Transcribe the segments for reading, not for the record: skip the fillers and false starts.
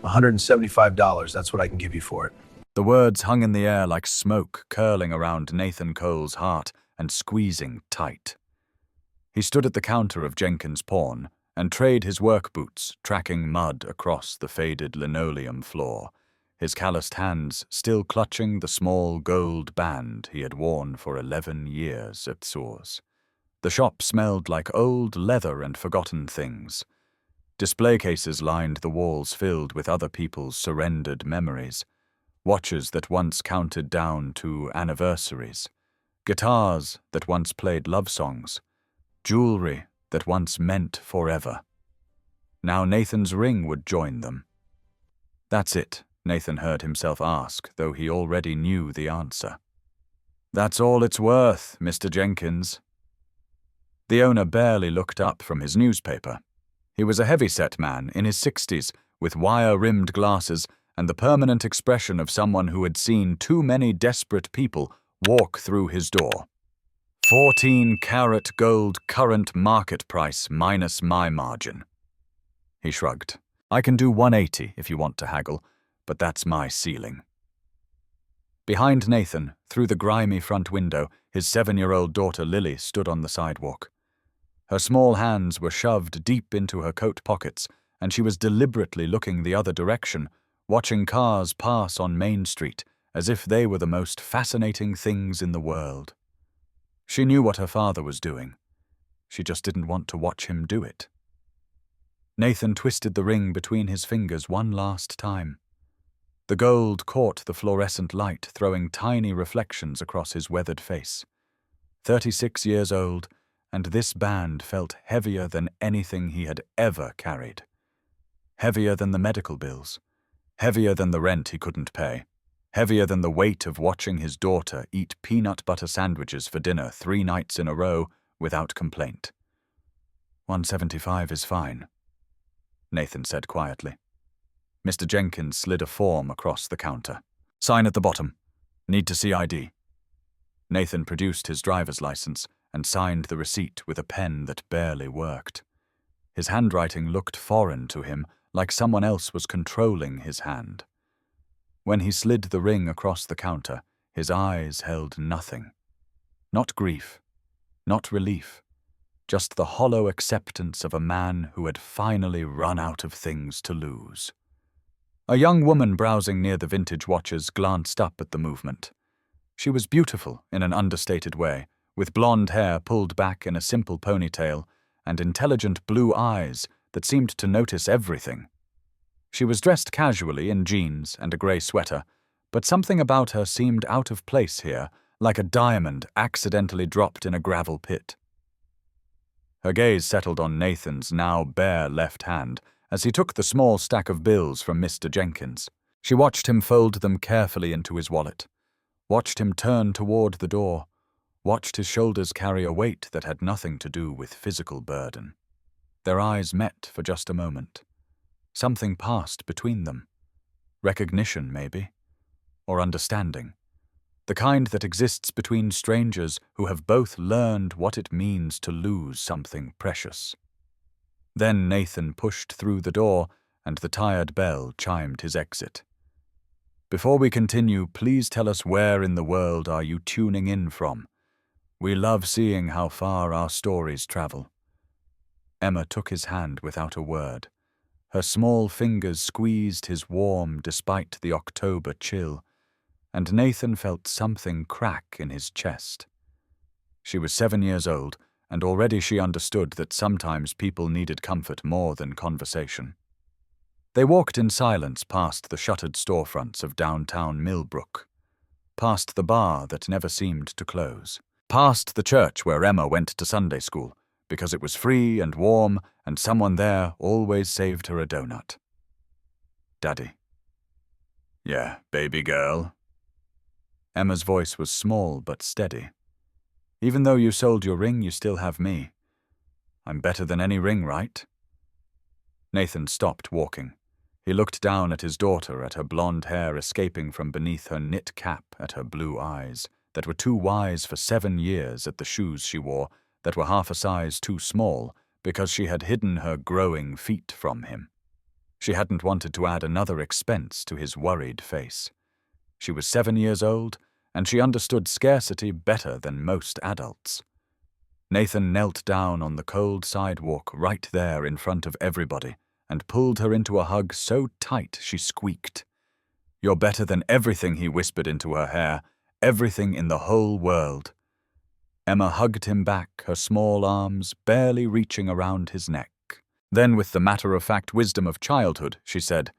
$175, that's what I can give you for it. The words hung in the air like smoke curling around Nathan Cole's heart and squeezing tight. He stood at the counter of Jenkins' Pawn and trade his work boots, tracking mud across the faded linoleum floor, his calloused hands still clutching the small gold band he had worn for 11 years at Sour's. The shop smelled like old leather and forgotten things. Display cases lined the walls filled with other people's surrendered memories, watches that once counted down to anniversaries, guitars that once played love songs, jewelry that once meant forever. Now Nathan's ring would join them. That's it, Nathan heard himself ask, though he already knew the answer. That's all it's worth, Mr. Jenkins. The owner barely looked up from his newspaper. He was a heavy-set man in his 60s, with wire-rimmed glasses and the permanent expression of someone who had seen too many desperate people walk through his door. 14-carat gold current market price minus my margin. He shrugged. I can do 180 if you want to haggle, but that's my ceiling. Behind Nathan, through the grimy front window, his 7-year-old daughter Lily stood on the sidewalk. Her small hands were shoved deep into her coat pockets, and she was deliberately looking the other direction, watching cars pass on Main Street as if they were the most fascinating things in the world. She knew what her father was doing. She just didn't want to watch him do it. Nathan twisted the ring between his fingers one last time. The gold caught the fluorescent light, throwing tiny reflections across his weathered face. 36 years old, and this band felt heavier than anything he had ever carried. Heavier than the medical bills. Heavier than the rent he couldn't pay. Heavier than the weight of watching his daughter eat peanut butter sandwiches for dinner 3 nights in a row without complaint. 175 is fine, Nathan said quietly. Mr. Jenkins slid a form across the counter. Sign at the bottom. Need to see ID. Nathan produced his driver's license and signed the receipt with a pen that barely worked. His handwriting looked foreign to him, like someone else was controlling his hand. When he slid the ring across the counter, his eyes held nothing. Not grief, not relief, just the hollow acceptance of a man who had finally run out of things to lose. A young woman browsing near the vintage watches glanced up at the movement. She was beautiful in an understated way, with blonde hair pulled back in a simple ponytail and intelligent blue eyes that seemed to notice everything. She was dressed casually in jeans and a grey sweater, but something about her seemed out of place here, like a diamond accidentally dropped in a gravel pit. Her gaze settled on Nathan's now bare left hand as he took the small stack of bills from Mr. Jenkins. She watched him fold them carefully into his wallet, watched him turn toward the door, watched his shoulders carry a weight that had nothing to do with physical burden. Their eyes met for just a moment. Something passed between them. Recognition, maybe, or understanding. The kind that exists between strangers who have both learned what it means to lose something precious. Then Nathan pushed through the door, and the tired bell chimed his exit. Before we continue, please tell us where in the world are you tuning in from? We love seeing how far our stories travel. Emma took his hand without a word. Her small fingers squeezed his warm despite the October chill, and Nathan felt something crack in his chest. She was 7 years old, and already she understood that sometimes people needed comfort more than conversation. They walked in silence past the shuttered storefronts of downtown Millbrook, past the bar that never seemed to close, past the church where Emma went to Sunday school, because it was free and warm, and someone there always saved her a donut. Daddy. Yeah, baby girl. Emma's voice was small but steady. Even though you sold your ring, you still have me. I'm better than any ring, right? Nathan stopped walking. He looked down at his daughter, at her blonde hair escaping from beneath her knit cap, at her blue eyes, that were too wise for 7 years, at the shoes she wore, that were half a size too small, because she had hidden her growing feet from him. She hadn't wanted to add another expense to his worried face. She was 7 years old, and she understood scarcity better than most adults. Nathan knelt down on the cold sidewalk right there in front of everybody and pulled her into a hug so tight she squeaked. "You're better than everything," he whispered into her hair, "everything in the whole world." Emma hugged him back, her small arms barely reaching around his neck. Then, with the matter-of-fact wisdom of childhood, she said,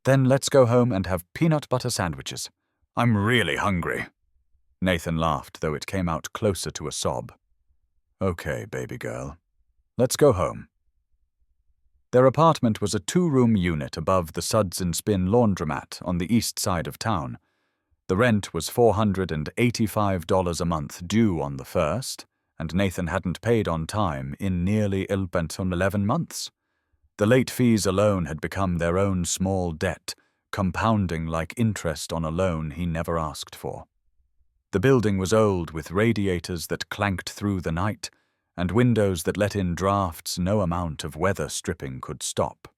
"Then let's go home and have peanut butter sandwiches. I'm really hungry." Nathan laughed, though it came out closer to a sob. "Okay, baby girl. Let's go home." Their apartment was a 2-room unit above the Suds and Spin laundromat on the east side of town. The rent was $485 a month due on the 1st, and Nathan hadn't paid on time in nearly 11 months. The late fees alone had become their own small debt, compounding like interest on a loan he never asked for. The building was old, with radiators that clanked through the night, and windows that let in drafts no amount of weather stripping could stop.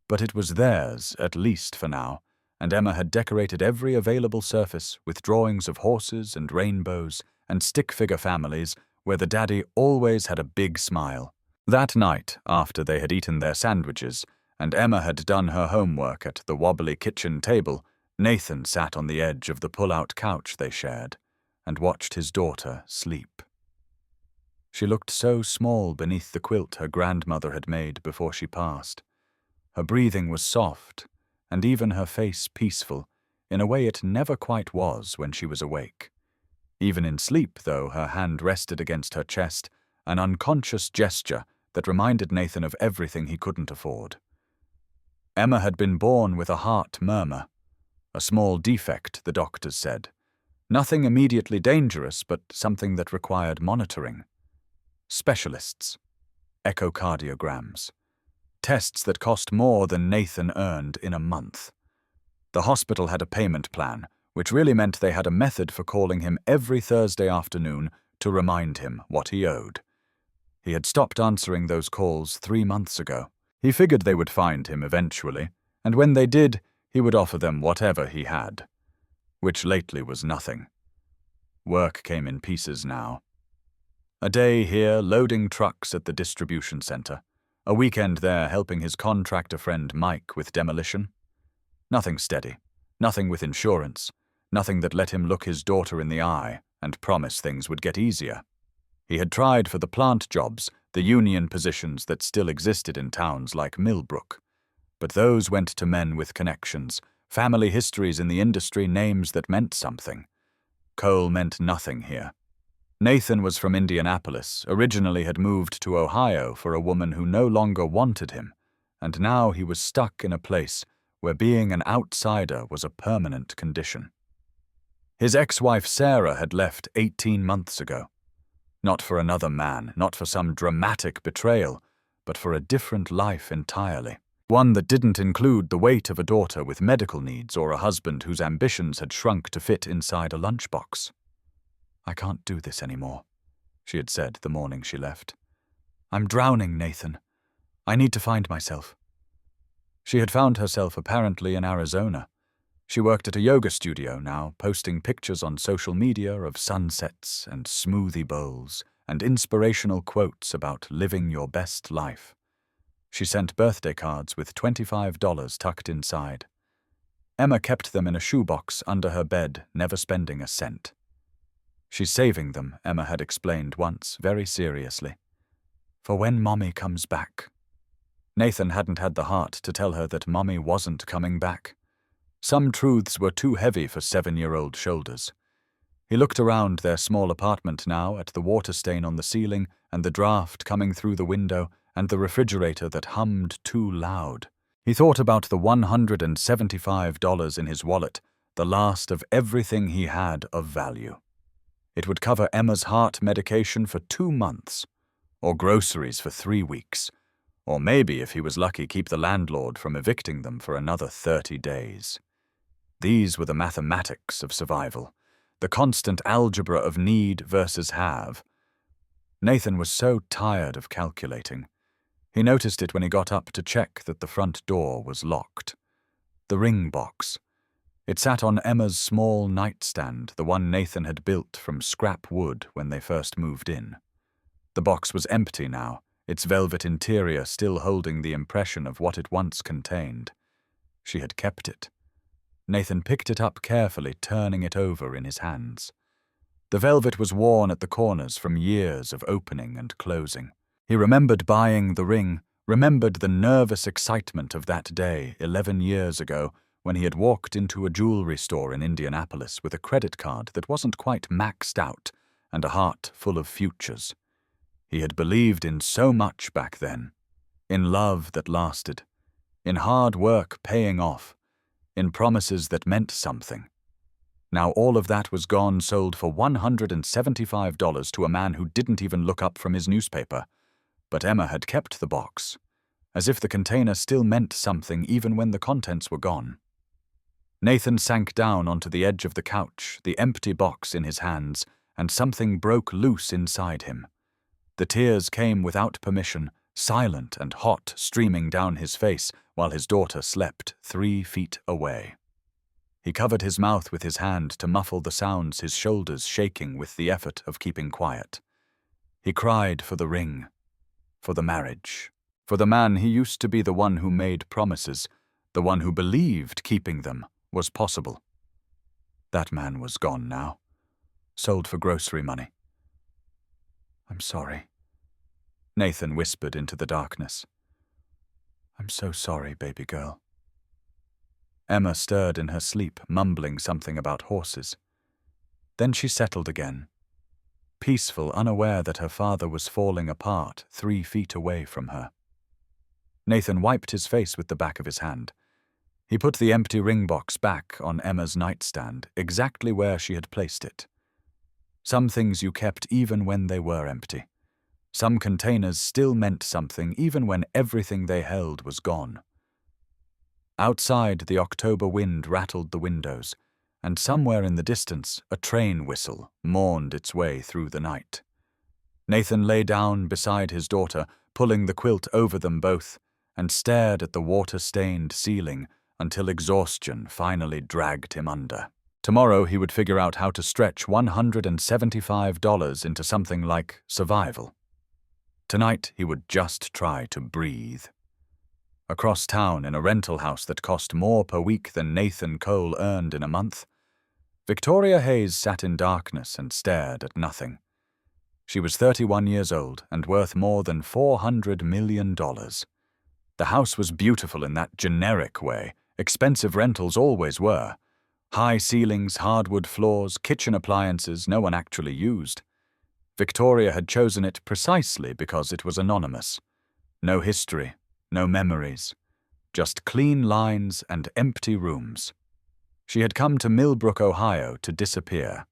But it was theirs, at least for now, and Emma had decorated every available surface with drawings of horses and rainbows and stick-figure families where the daddy always had a big smile. That night, after they had eaten their sandwiches, and Emma had done her homework at the wobbly kitchen table, Nathan sat on the edge of the pull-out couch they shared and watched his daughter sleep. She looked so small beneath the quilt her grandmother had made before she passed. Her breathing was soft, and even her face peaceful, in a way it never quite was when she was awake. Even in sleep, though, her hand rested against her chest, an unconscious gesture that reminded Nathan of everything he couldn't afford. Emma had been born with a heart murmur, a small defect, the doctors said. Nothing immediately dangerous, but something that required monitoring. Specialists. Echocardiograms. Tests that cost more than Nathan earned in a month. The hospital had a payment plan, which really meant they had a method for calling him every Thursday afternoon to remind him what he owed. He had stopped answering those calls 3 months ago. He figured they would find him eventually, and when they did, he would offer them whatever he had. Which lately was nothing. Work came in pieces now. A day here loading trucks at the distribution center. A weekend there helping his contractor friend Mike with demolition. Nothing steady. Nothing with insurance. Nothing that let him look his daughter in the eye and promise things would get easier. He had tried for the plant jobs, the union positions that still existed in towns like Millbrook. But those went to men with connections, family histories in the industry, names that meant something. Coal meant nothing here. Nathan was from Indianapolis, originally had moved to Ohio for a woman who no longer wanted him, and now he was stuck in a place where being an outsider was a permanent condition. His ex-wife Sarah had left 18 months ago. Not for another man, not for some dramatic betrayal, but for a different life entirely. One that didn't include the weight of a daughter with medical needs or a husband whose ambitions had shrunk to fit inside a lunchbox. "I can't do this anymore," she had said the morning she left. "I'm drowning, Nathan. I need to find myself." She had found herself apparently in Arizona. She worked at a yoga studio now, posting pictures on social media of sunsets and smoothie bowls and inspirational quotes about living your best life. She sent birthday cards with $25 tucked inside. Emma kept them in a shoebox under her bed, never spending a cent. "She's saving them," Emma had explained once, very seriously. "For when Mommy comes back." Nathan hadn't had the heart to tell her that Mommy wasn't coming back. Some truths were too heavy for 7-year-old shoulders. He looked around their small apartment now at the water stain on the ceiling and the draft coming through the window and the refrigerator that hummed too loud. He thought about the $175 in his wallet, the last of everything he had of value. It would cover Emma's heart medication for 2 months, or groceries for 3 weeks, or maybe, if he was lucky, keep the landlord from evicting them for another 30 days. These were the mathematics of survival, the constant algebra of need versus have. Nathan was so tired of calculating. He noticed it when he got up to check that the front door was locked. The ring box. It sat on Emma's small nightstand, the one Nathan had built from scrap wood when they first moved in. The box was empty now, its velvet interior still holding the impression of what it once contained. She had kept it. Nathan picked it up carefully, turning it over in his hands. The velvet was worn at the corners from years of opening and closing. He remembered buying the ring, remembered the nervous excitement of that day 11 years ago when he had walked into a jewelry store in Indianapolis with a credit card that wasn't quite maxed out and a heart full of futures. He had believed in so much back then, in love that lasted, in hard work paying off, in promises that meant something. Now all of that was gone, sold for $175 to a man who didn't even look up from his newspaper. But Emma had kept the box, as if the container still meant something even when the contents were gone. Nathan sank down onto the edge of the couch, the empty box in his hands, and something broke loose inside him. The tears came without permission, silent and hot, streaming down his face while his daughter slept 3 feet away. He covered his mouth with his hand to muffle the sounds, his shoulders shaking with the effort of keeping quiet. He cried for the ring, for the marriage, for the man he used to be, the one who made promises, the one who believed keeping them was possible. That man was gone now, sold for grocery money. "I'm sorry," Nathan whispered into the darkness. "I'm so sorry, baby girl." Emma stirred in her sleep, mumbling something about horses. Then she settled again, peaceful, unaware that her father was falling apart 3 feet away from her. Nathan wiped his face with the back of his hand. He put the empty ring box back on Emma's nightstand, exactly where she had placed it. Some things you kept even when they were empty. Some containers still meant something even when everything they held was gone. Outside, the October wind rattled the windows, and somewhere in the distance, a train whistle mourned its way through the night. Nathan lay down beside his daughter, pulling the quilt over them both, and stared at the water-stained ceiling until exhaustion finally dragged him under. Tomorrow he would figure out how to stretch $175 into something like survival. Tonight he would just try to breathe. Across town, in a rental house that cost more per week than Nathan Cole earned in a month, Victoria Hayes sat in darkness and stared at nothing. She was 31 years old and worth more than $400 million. The house was beautiful in that generic way. Expensive rentals always were. High ceilings, hardwood floors, kitchen appliances no one actually used. Victoria had chosen it precisely because it was anonymous. No history, no memories, just clean lines and empty rooms. She had come to Millbrook, Ohio to disappear.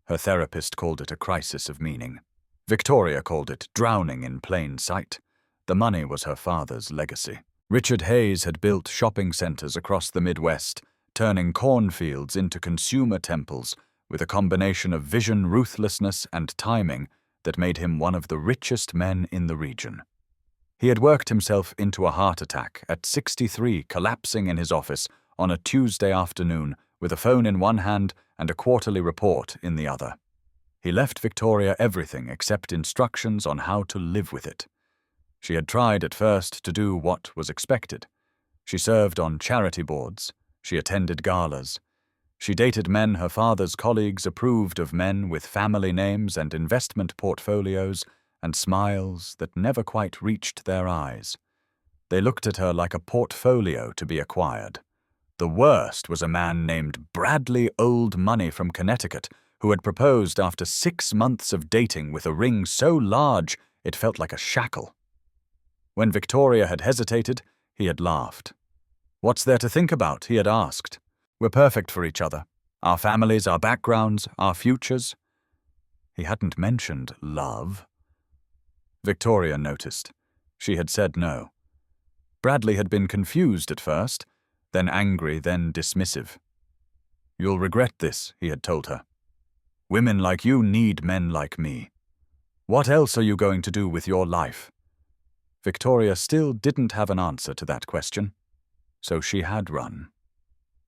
Her therapist called it a crisis of meaning. Victoria called it drowning in plain sight. The money was her father's legacy. Richard Hayes had built shopping centers across the Midwest, turning cornfields into consumer temples with a combination of vision, ruthlessness, and timing that made him one of the richest men in the region. He had worked himself into a heart attack at 63, collapsing in his office on a Tuesday afternoon with a phone in one hand and a quarterly report in the other. He left Victoria everything except instructions on how to live with it. She had tried at first to do what was expected. She served on charity boards. She attended galas. She dated men her father's colleagues approved of, men with family names and investment portfolios and smiles that never quite reached their eyes. They looked at her like a portfolio to be acquired. The worst was a man named Bradley Old Money from Connecticut who had proposed after 6 months of dating with a ring so large it felt like a shackle. When Victoria had hesitated, he had laughed. "What's there to think about?" he had asked. "We're perfect for each other. Our families, our backgrounds, our futures." He hadn't mentioned love. Victoria noticed. She had said no. Bradley had been confused at first, then angry, then dismissive. "You'll regret this," he had told her. "Women like you need men like me. What else are you going to do with your life?" Victoria still didn't have an answer to that question, so she had run.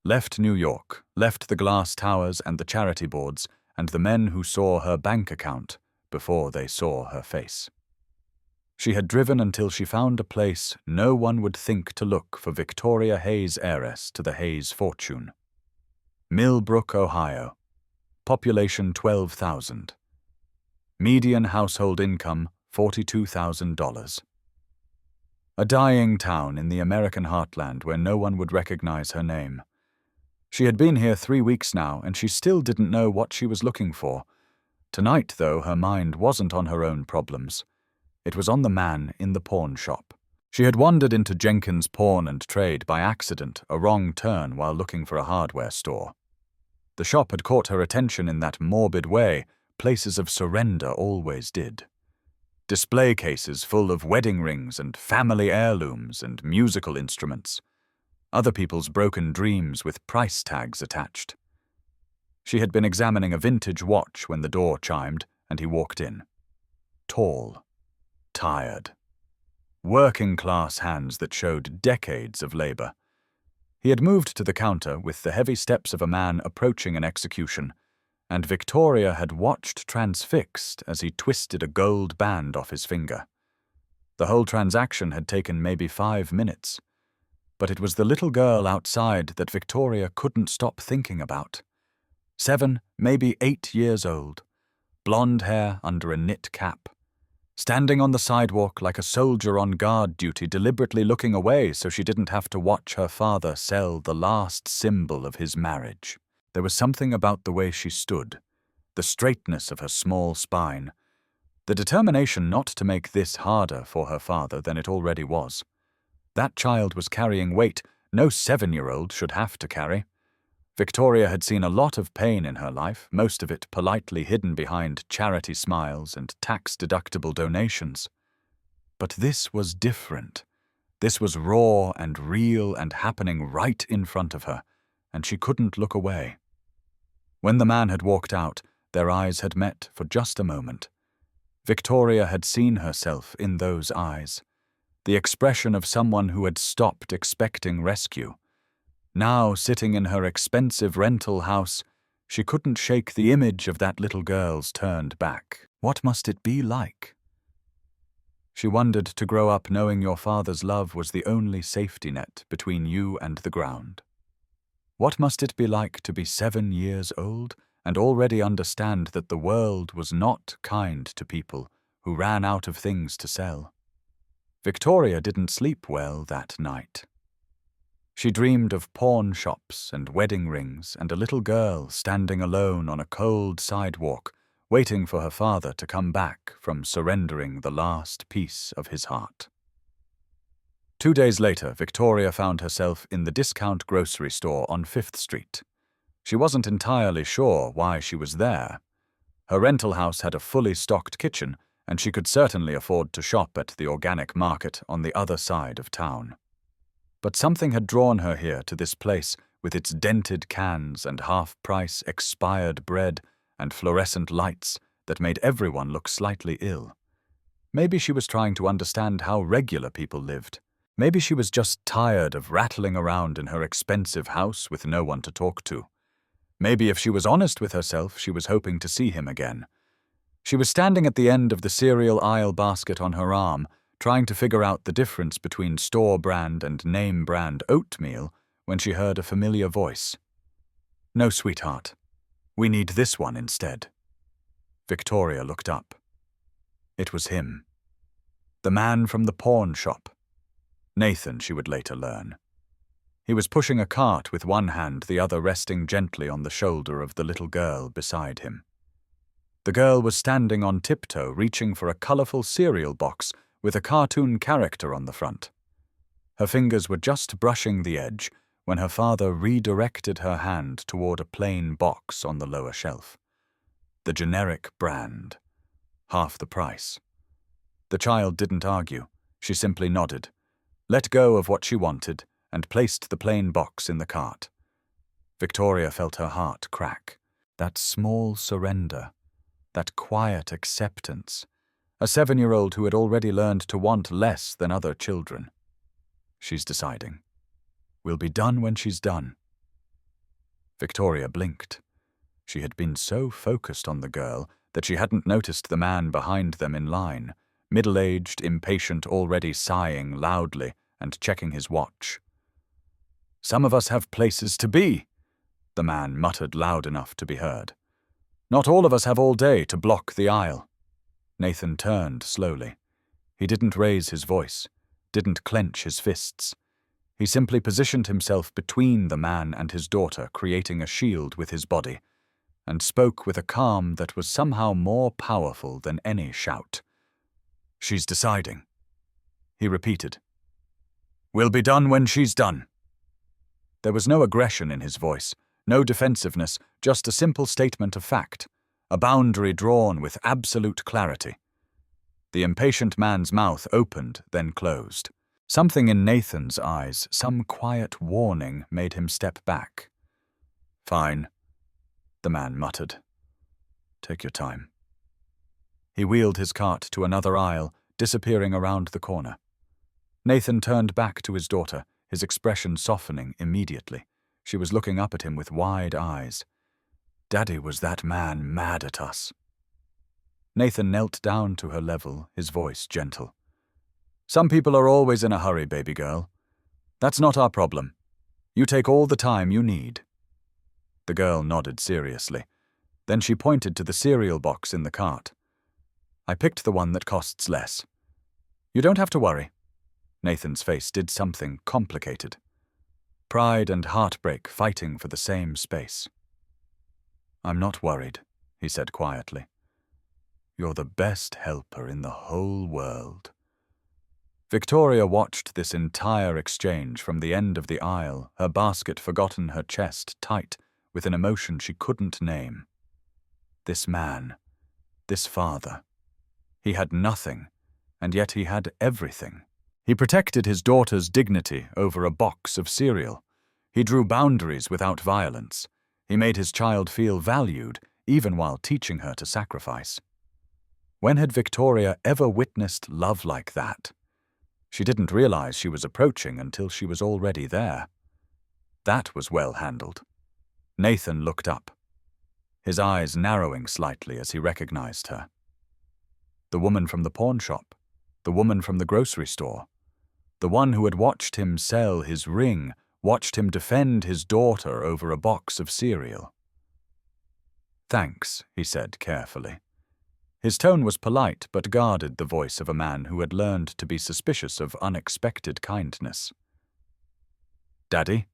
Left New York, left the glass towers and the charity boards and the men who saw her bank account before they saw her face. She had driven until she found a place no one would think to look for Victoria Hayes, heiress to the Hayes fortune. Millbrook, Ohio. Population 12,000. Median household income $42,000. A dying town in the American heartland where no one would recognize her name. She had been here 3 weeks now, and she still didn't know what she was looking for. Tonight, though, her mind wasn't on her own problems. It was on the man in the pawn shop. She had wandered into Jenkins' Pawn and Trade by accident, a wrong turn while looking for a hardware store. The shop had caught her attention in that morbid way places of surrender always did. Display cases full of wedding rings and family heirlooms and musical instruments. Other people's broken dreams with price tags attached. She had been examining a vintage watch when the door chimed and he walked in. Tall. Tired. Working-class hands that showed decades of labor. He had moved to the counter with the heavy steps of a man approaching an execution, and Victoria had watched transfixed as he twisted a gold band off his finger. The whole transaction had taken maybe 5 minutes, but it was the little girl outside that Victoria couldn't stop thinking about. 7, maybe 8 years old, blonde hair under a knit cap, standing on the sidewalk like a soldier on guard duty, deliberately looking away so she didn't have to watch her father sell the last symbol of his marriage. There was something about the way she stood, the straightness of her small spine, the determination not to make this harder for her father than it already was. That child was carrying weight no 7-year-old should have to carry. Victoria had seen a lot of pain in her life, most of it politely hidden behind charity smiles and tax-deductible donations. But this was different. This was raw and real and happening right in front of her, and she couldn't look away. When the man had walked out, their eyes had met for just a moment. Victoria had seen herself in those eyes, the expression of someone who had stopped expecting rescue. Now, sitting in her expensive rental house, she couldn't shake the image of that little girl's turned back. What must it be like? She wondered to grow up knowing your father's love was the only safety net between you and the ground. What must it be like to be 7 years old and already understand that the world was not kind to people who ran out of things to sell? Victoria didn't sleep well that night. She dreamed of pawn shops and wedding rings and a little girl standing alone on a cold sidewalk, waiting for her father to come back from surrendering the last piece of his heart. 2 days later, Victoria found herself in the discount grocery store on 5th Street. She wasn't entirely sure why she was there. Her rental house had a fully stocked kitchen, and she could certainly afford to shop at the organic market on the other side of town. But something had drawn her here to this place with its dented cans and half-price expired bread and fluorescent lights that made everyone look slightly ill. Maybe she was trying to understand how regular people lived. Maybe she was just tired of rattling around in her expensive house with no one to talk to. Maybe if she was honest with herself, she was hoping to see him again. She was standing at the end of the cereal aisle basket on her arm, trying to figure out the difference between store-brand and name-brand oatmeal when she heard a familiar voice. "No, sweetheart. We need this one instead." Victoria looked up. It was him. The man from the pawn shop. Nathan, she would later learn. He was pushing a cart with one hand, the other resting gently on the shoulder of the little girl beside him. The girl was standing on tiptoe, reaching for a colorful cereal box with a cartoon character on the front. Her fingers were just brushing the edge when her father redirected her hand toward a plain box on the lower shelf. The generic brand. Half the price. The child didn't argue. She simply nodded, let go of what she wanted, and placed the plain box in the cart. Victoria felt her heart crack. That small surrender. That quiet acceptance. A 7-year-old who had already learned to want less than other children. She's deciding. We'll be done when she's done. Victoria blinked. She had been so focused on the girl that she hadn't noticed the man behind them in line, middle-aged, impatient, already sighing loudly and checking his watch. "Some of us have places to be," the man muttered loud enough to be heard. "Not all of us have all day to block the aisle." Nathan turned slowly. He didn't raise his voice, didn't clench his fists. He simply positioned himself between the man and his daughter, creating a shield with his body, and spoke with a calm that was somehow more powerful than any shout. "She's deciding," he repeated. "We'll be done when she's done." There was no aggression in his voice, no defensiveness, just a simple statement of fact, a boundary drawn with absolute clarity. The impatient man's mouth opened, then closed. Something in Nathan's eyes, some quiet warning, made him step back. "Fine," the man muttered. "Take your time." He wheeled his cart to another aisle, disappearing around the corner. Nathan turned back to his daughter, his expression softening immediately. She was looking up at him with wide eyes. "Daddy, was that man mad at us?" Nathan knelt down to her level, his voice gentle. "Some people are always in a hurry, baby girl. That's not our problem. You take all the time you need." The girl nodded seriously. Then she pointed to the cereal box in the cart. "I picked the one that costs less. You don't have to worry." Nathan's face did something complicated. Pride and heartbreak fighting for the same space. "I'm not worried," he said quietly. "You're the best helper in the whole world." Victoria watched this entire exchange from the end of the aisle, her basket forgotten, her chest tight with an emotion she couldn't name. This man, this father. He had nothing, and yet he had everything. He protected his daughter's dignity over a box of cereal. He drew boundaries without violence. He made his child feel valued, even while teaching her to sacrifice. When had Victoria ever witnessed love like that? She didn't realize she was approaching until she was already there. That was well handled. Nathan looked up, his eyes narrowing slightly as he recognized her. The woman from the pawn shop, the woman from the grocery store, the one who had watched him sell his ring, watched him defend his daughter over a box of cereal. "Thanks," he said carefully. His tone was polite but guarded the voice of a man who had learned to be suspicious of unexpected kindness. "Daddy?"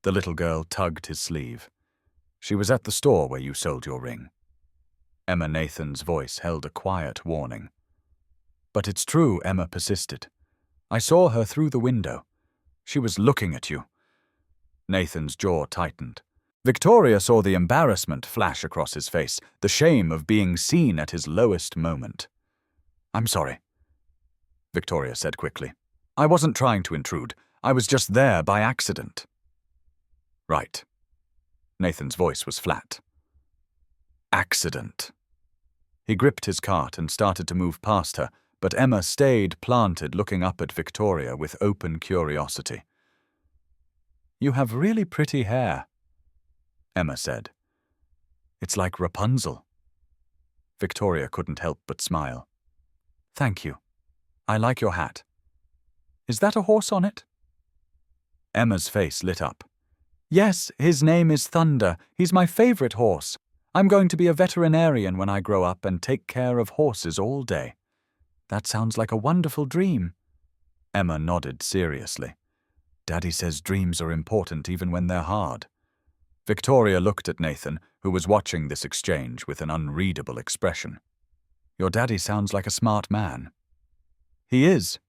The little girl tugged his sleeve. "She was at the store where you sold your ring." Emma Nathan's voice held a quiet warning. "But it's true," Emma persisted. "I saw her through the window. She was looking at you." Nathan's jaw tightened. Victoria saw the embarrassment flash across his face, the shame of being seen at his lowest moment. "I'm sorry," Victoria said quickly. "I wasn't trying to intrude. I was just there by accident." "Right." Nathan's voice was flat. "Accident." He gripped his cart and started to move past her, but Emma stayed planted, looking up at Victoria with open curiosity. "You have really pretty hair," Emma said. "It's like Rapunzel." Victoria couldn't help but smile. "Thank you. I like your hat. Is that a horse on it?" Emma's face lit up. "Yes, his name is Thunder. He's my favorite horse. I'm going to be a veterinarian when I grow up and take care of horses all day." "That sounds like a wonderful dream." Emma nodded seriously. "Daddy says dreams are important even when they're hard." Victoria looked at Nathan, who was watching this exchange with an unreadable expression. "Your daddy sounds like a smart man." "He is,"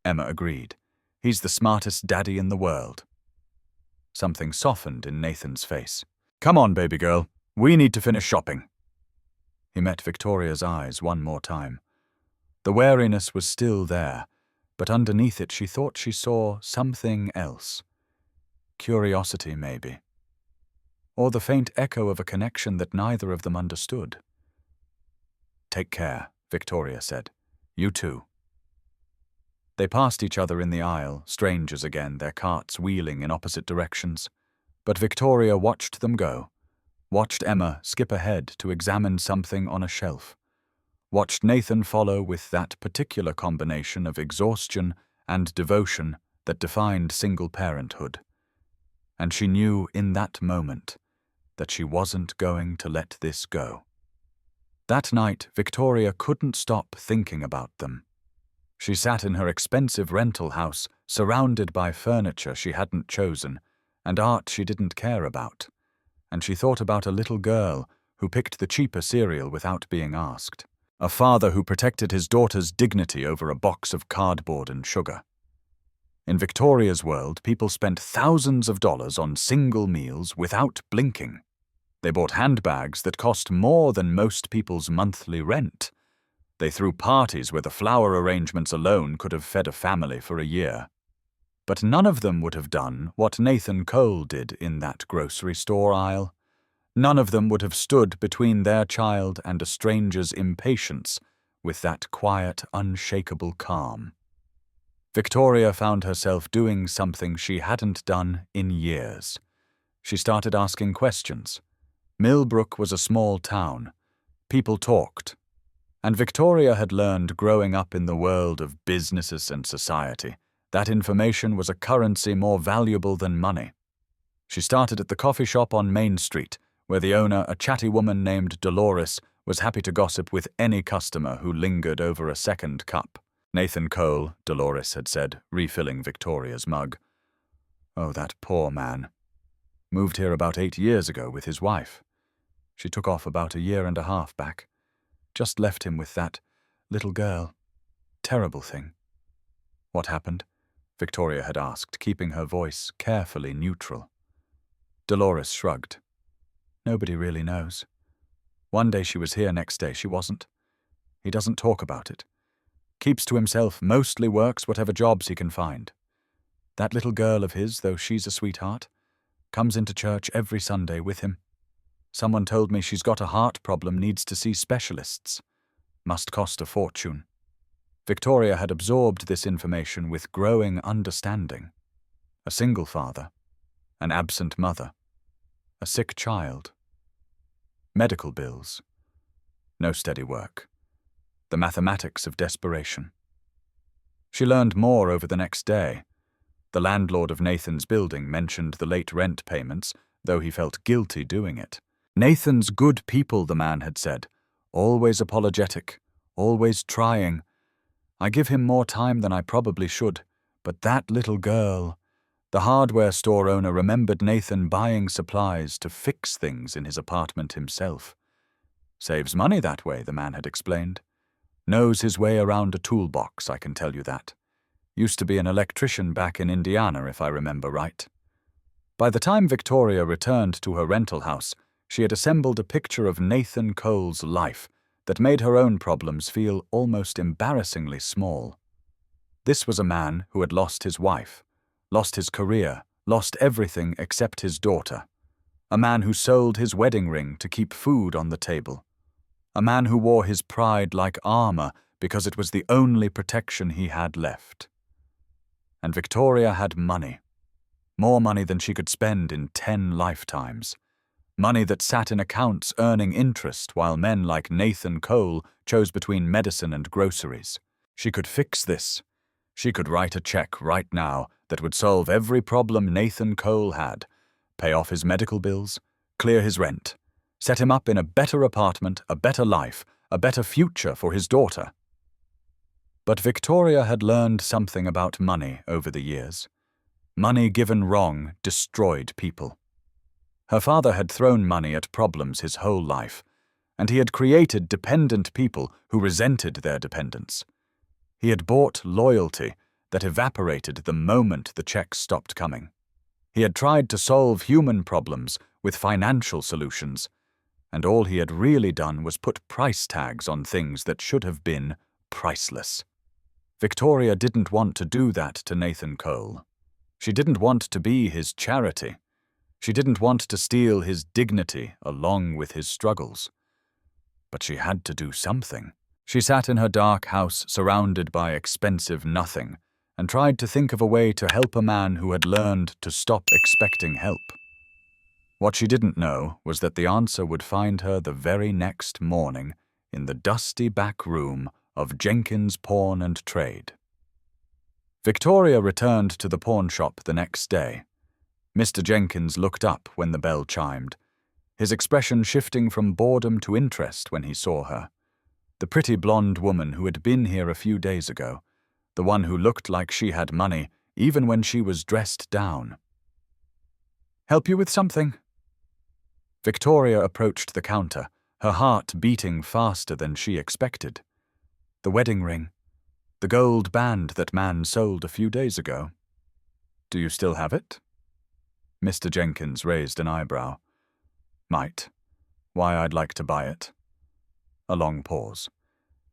Emma agreed. "He's the smartest daddy in the world." Something softened in Nathan's face. "Come on, baby girl. We need to finish shopping." He met Victoria's eyes one more time. The wariness was still there, but underneath it she thought she saw something else. Curiosity, maybe. Or the faint echo of a connection that neither of them understood. "Take care," Victoria said. You too. They passed each other in the aisle, strangers again, their carts wheeling in opposite directions. But Victoria watched them go, watched Emma skip ahead to examine something on a shelf, watched Nathan follow with that particular combination of exhaustion and devotion that defined single parenthood. And she knew in that moment that she wasn't going to let this go. That night, Victoria couldn't stop thinking about them. She sat in her expensive rental house, surrounded by furniture she hadn't chosen and art she didn't care about, and she thought about a little girl who picked the cheaper cereal without being asked, a father who protected his daughter's dignity over a box of cardboard and sugar. In Victoria's world, people spent thousands of dollars on single meals without blinking. They bought handbags that cost more than most people's monthly rent. They threw parties where the flower arrangements alone could have fed a family for a year. But none of them would have done what Nathan Cole did in that grocery store aisle. None of them would have stood between their child and a stranger's impatience with that quiet, unshakable calm. Victoria found herself doing something she hadn't done in years. She started asking questions. Millbrook was a small town. People talked. And Victoria had learned growing up in the world of businesses and society that information was a currency more valuable than money. She started at the coffee shop on Main Street, where the owner, a chatty woman named Dolores, was happy to gossip with any customer who lingered over a second cup. Nathan Cole, Dolores had said, refilling Victoria's mug. Oh, that poor man. Moved here about 8 years ago with his wife. She took off about a year and a half back. Just left him with that little girl. Terrible thing. What happened? Victoria had asked, keeping her voice carefully neutral. Dolores shrugged. Nobody really knows. One day she was here, next day she wasn't. He doesn't talk about it. Keeps to himself, mostly works whatever jobs he can find. That little girl of his, though she's a sweetheart, comes into church every Sunday with him. Someone told me she's got a heart problem, needs to see specialists. Must cost a fortune. Victoria had absorbed this information with growing understanding. A single father, an absent mother, a sick child. Medical bills. No steady work. The mathematics of desperation. She learned more over the next day. The landlord of Nathan's building mentioned the late rent payments, though he felt guilty doing it. Nathan's good people, the man had said. Always apologetic, always trying. I give him more time than I probably should, but that little girl. The hardware store owner remembered Nathan buying supplies to fix things in his apartment himself. Saves money that way, the man had explained. Knows his way around a toolbox, I can tell you that. Used to be an electrician back in Indiana, if I remember right. By the time Victoria returned to her rental house, she had assembled a picture of Nathan Cole's life that made her own problems feel almost embarrassingly small. This was a man who had lost his wife, lost his career, lost everything except his daughter. A man who sold his wedding ring to keep food on the table. A man who wore his pride like armor because it was the only protection he had left. And Victoria had money. More money than she could spend in 10 lifetimes. Money that sat in accounts earning interest while men like Nathan Cole chose between medicine and groceries. She could fix this. She could write a check right now that would solve every problem Nathan Cole had, pay off his medical bills, clear his rent, set him up in a better apartment, a better life, a better future for his daughter. But Victoria had learned something about money over the years. Money given wrong destroyed people. Her father had thrown money at problems his whole life, and he had created dependent people who resented their dependence. He had bought loyalty that evaporated the moment the checks stopped coming. He had tried to solve human problems with financial solutions, and all he had really done was put price tags on things that should have been priceless. Victoria didn't want to do that to Nathan Cole. She didn't want to be his charity. She didn't want to steal his dignity along with his struggles. But she had to do something. She sat in her dark house surrounded by expensive nothing and tried to think of a way to help a man who had learned to stop expecting help. What she didn't know was that the answer would find her the very next morning in the dusty back room of Jenkins Pawn and Trade. Victoria returned to the pawn shop the next day. Mr. Jenkins looked up when the bell chimed, his expression shifting from boredom to interest when he saw her. The pretty blonde woman who had been here a few days ago, the one who looked like she had money even when she was dressed down. "Help you with something?" Victoria approached the counter, her heart beating faster than she expected. The wedding ring. The gold band that man sold a few days ago. "Do you still have it?" Mr. Jenkins raised an eyebrow. "Might. Why, I'd like to buy it." A long pause.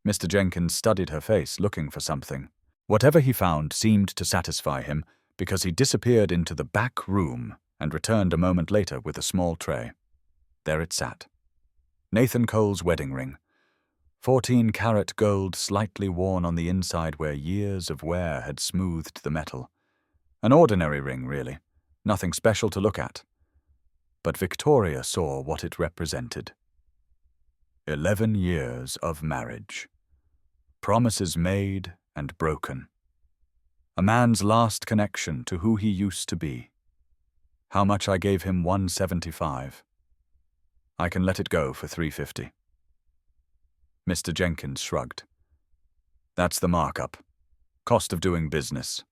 Mr. Jenkins studied her face, looking for something. Whatever he found seemed to satisfy him, because he disappeared into the back room and returned a moment later with a small tray. There it sat. Nathan Cole's wedding ring. 14-carat gold, slightly worn on the inside where years of wear had smoothed the metal. An ordinary ring, really. Nothing special to look at. But Victoria saw what it represented. 11 years of marriage. Promises made and broken. A man's last connection to who he used to be. How much I gave him? $175. I can let it go for $350. Mr. Jenkins shrugged. That's the markup. Cost of doing business.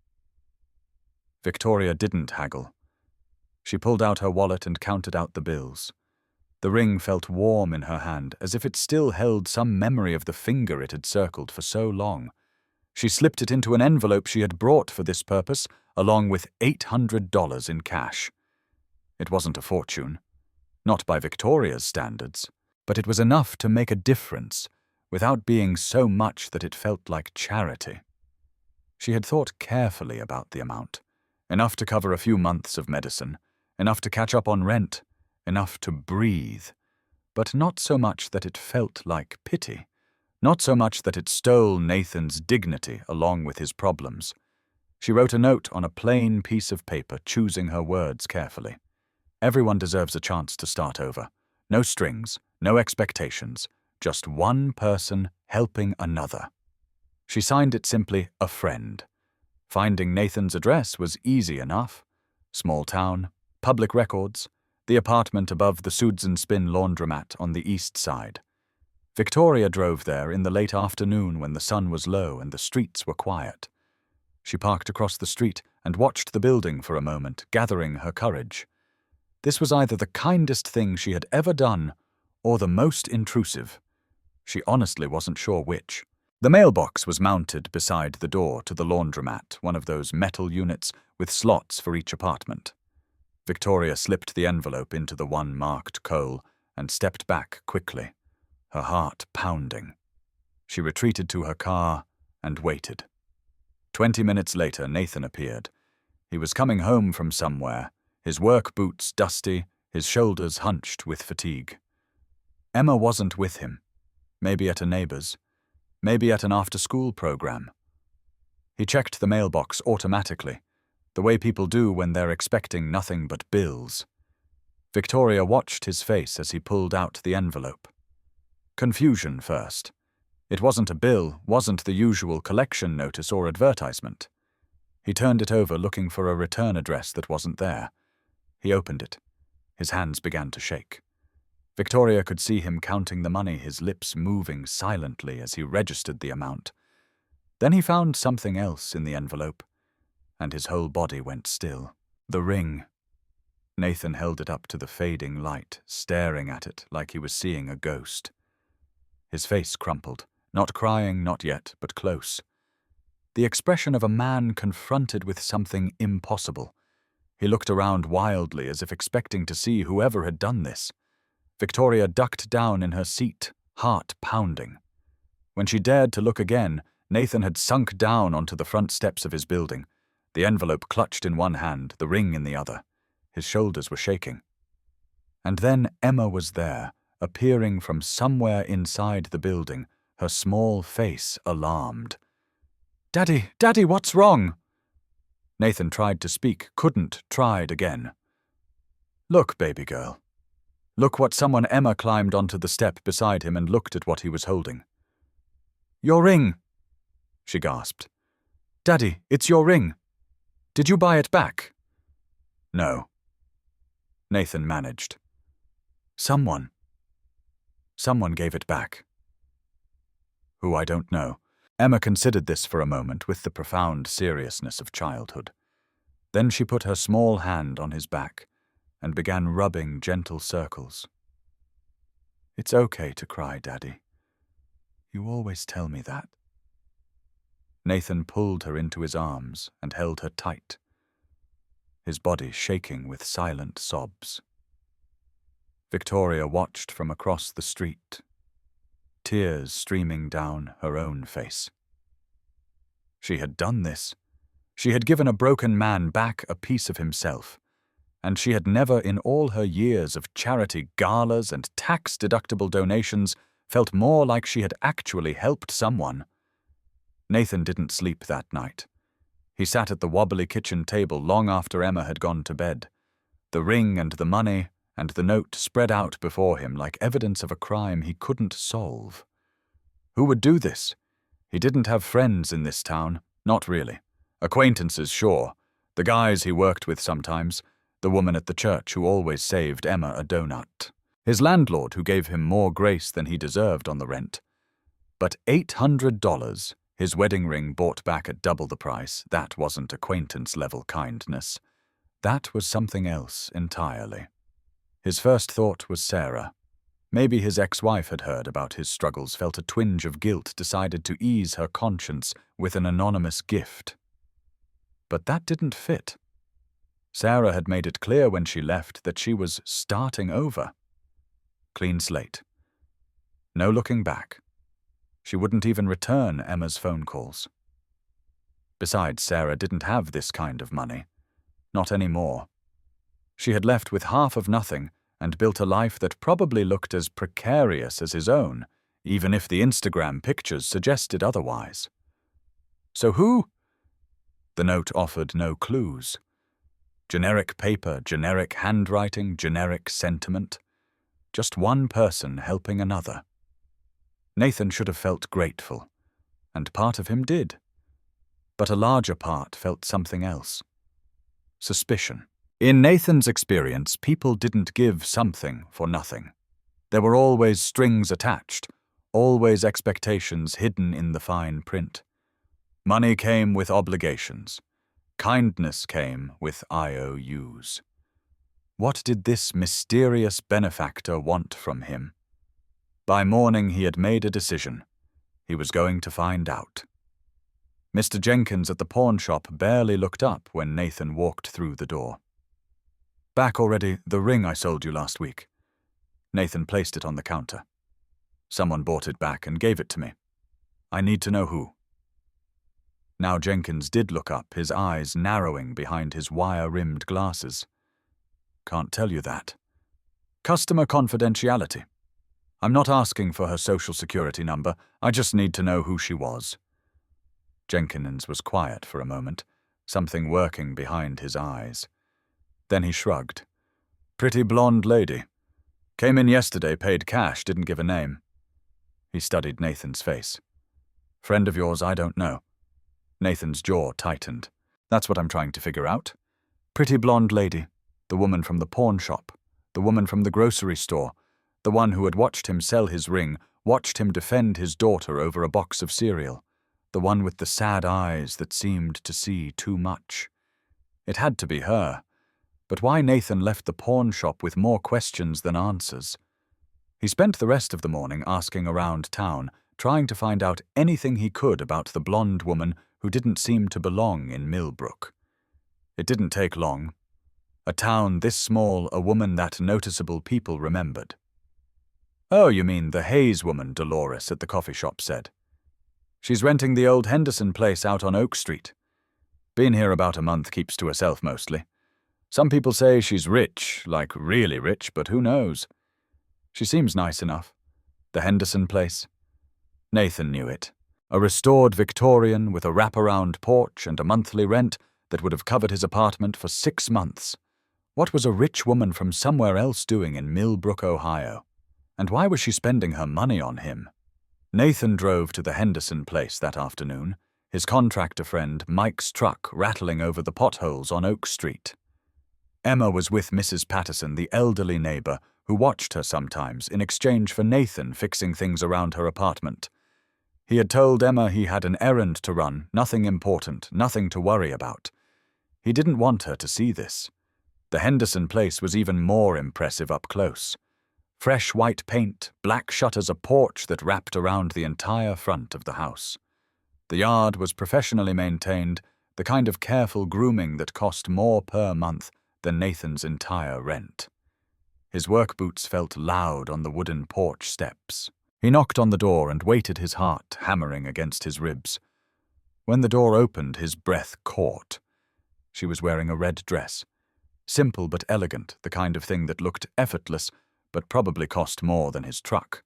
Victoria didn't haggle. She pulled out her wallet and counted out the bills. The ring felt warm in her hand, as if it still held some memory of the finger it had circled for so long. She slipped it into an envelope she had brought for this purpose, along with $800 in cash. It wasn't a fortune. Not by Victoria's standards, but it was enough to make a difference, without being so much that it felt like charity. She had thought carefully about the amount. Enough to cover a few months of medicine, enough to catch up on rent, enough to breathe, but not so much that it felt like pity, not so much that it stole Nathan's dignity along with his problems. She wrote a note on a plain piece of paper, choosing her words carefully. Everyone deserves a chance to start over. No strings, no expectations, just one person helping another. She signed it simply, "A friend." Finding Nathan's address was easy enough. Small town, public records, the apartment above the Suds and Spin laundromat on the east side. Victoria drove there in the late afternoon when the sun was low and the streets were quiet. She parked across the street and watched the building for a moment, gathering her courage. This was either the kindest thing she had ever done or the most intrusive. She honestly wasn't sure which. The mailbox was mounted beside the door to the laundromat, one of those metal units with slots for each apartment. Victoria slipped the envelope into the one marked Cole and stepped back quickly, her heart pounding. She retreated to her car and waited. 20 minutes later, Nathan appeared. He was coming home from somewhere, his work boots dusty, his shoulders hunched with fatigue. Emma wasn't with him. Maybe at a neighbor's. Maybe at an after-school program. He checked the mailbox automatically, the way people do when they're expecting nothing but bills. Victoria watched his face as he pulled out the envelope. Confusion first. It wasn't a bill, wasn't the usual collection notice or advertisement. He turned it over looking for a return address that wasn't there. He opened it. His hands began to shake. Victoria could see him counting the money, his lips moving silently as he registered the amount. Then he found something else in the envelope, and his whole body went still. The ring. Nathan held it up to the fading light, staring at it like he was seeing a ghost. His face crumpled, not crying, not yet, but close. The expression of a man confronted with something impossible. He looked around wildly as if expecting to see whoever had done this. Victoria ducked down in her seat, heart pounding. When she dared to look again, Nathan had sunk down onto the front steps of his building, the envelope clutched in one hand, the ring in the other. His shoulders were shaking. And then Emma was there, appearing from somewhere inside the building, her small face alarmed. "Daddy, Daddy, what's wrong?" Nathan tried to speak, couldn't, tried again. "Look, baby girl. Look what someone." Emma climbed onto the step beside him and looked at what he was holding. "Your ring," she gasped. "Daddy, it's your ring. Did you buy it back?" "No." Nathan managed. Someone gave it back. Who, I don't know. Emma considered this for a moment with the profound seriousness of childhood. Then she put her small hand on his back and began rubbing gentle circles. "It's okay to cry, Daddy. You always tell me that." Nathan pulled her into his arms and held her tight, his body shaking with silent sobs. Victoria watched from across the street, tears streaming down her own face. She had done this. She had given a broken man back a piece of himself, and she had never in all her years of charity galas and tax-deductible donations felt more like she had actually helped someone. Nathan didn't sleep that night. He sat at the wobbly kitchen table long after Emma had gone to bed, the ring and the money and the note spread out before him like evidence of a crime he couldn't solve. Who would do this? He didn't have friends in this town, not really. Acquaintances, sure. The guys he worked with sometimes, the woman at the church who always saved Emma a donut, his landlord who gave him more grace than he deserved on the rent. But $800, his wedding ring bought back at double the price, that wasn't acquaintance-level kindness. That was something else entirely. His first thought was Sarah. Maybe his ex-wife had heard about his struggles, felt a twinge of guilt, decided to ease her conscience with an anonymous gift. But that didn't fit. Sarah had made it clear when she left that she was starting over. Clean slate. No looking back. She wouldn't even return Emma's phone calls. Besides, Sarah didn't have this kind of money. Not anymore. She had left with half of nothing and built a life that probably looked as precarious as his own, even if the Instagram pictures suggested otherwise. So who? The note offered no clues. Generic paper, generic handwriting, generic sentiment. Just one person helping another. Nathan should have felt grateful, and part of him did. But a larger part felt something else. Suspicion. In Nathan's experience, people didn't give something for nothing. There were always strings attached, always expectations hidden in the fine print. Money came with obligations. Kindness came with IOUs. What did this mysterious benefactor want from him? By morning he had made a decision. He was going to find out. Mr. Jenkins at the pawn shop barely looked up when Nathan walked through the door. "Back already, the ring I sold you last week." Nathan placed it on the counter. "Someone bought it back and gave it to me. I need to know who." Now Jenkins did look up, his eyes narrowing behind his wire-rimmed glasses. "Can't tell you that. Customer confidentiality. I'm not asking for her social security number, I just need to know who she was." Jenkins was quiet for a moment, something working behind his eyes. Then he shrugged. "Pretty blonde lady. Came in yesterday, paid cash, didn't give a name." He studied Nathan's face. "Friend of yours, I don't know." Nathan's jaw tightened. "That's what I'm trying to figure out. Pretty blonde lady. The woman from the pawn shop. The woman from the grocery store. The one who had watched him sell his ring, watched him defend his daughter over a box of cereal. The one with the sad eyes that seemed to see too much. It had to be her. But why Nathan left the pawn shop with more questions than answers. He spent the rest of the morning asking around town, trying to find out anything he could about the blonde woman who didn't seem to belong in Millbrook. It didn't take long. A town this small, a woman that noticeable people remembered. "Oh, you mean the Hayes woman," Dolores at the coffee shop said. "She's renting the old Henderson place out on Oak Street. Been here about a month, keeps to herself mostly. Some people say she's rich, like really rich, but who knows? She seems nice enough. The Henderson place. Nathan knew it. A restored Victorian with a wraparound porch and a monthly rent that would have covered his apartment for 6 months. What was a rich woman from somewhere else doing in Millbrook, Ohio? And why was she spending her money on him? Nathan drove to the Henderson place that afternoon, his contractor friend Mike's truck rattling over the potholes on Oak Street. Emma was with Mrs. Patterson, the elderly neighbor who watched her sometimes in exchange for Nathan fixing things around her apartment. He had told Emma he had an errand to run, nothing important, nothing to worry about. He didn't want her to see this. The Henderson place was even more impressive up close. Fresh white paint, black shutters, a porch that wrapped around the entire front of the house. The yard was professionally maintained, the kind of careful grooming that cost more per month than Nathan's entire rent. His work boots felt loud on the wooden porch steps. He knocked on the door and waited, his heart hammering against his ribs. When the door opened, his breath caught. She was wearing a red dress. Simple but elegant, the kind of thing that looked effortless, but probably cost more than his truck.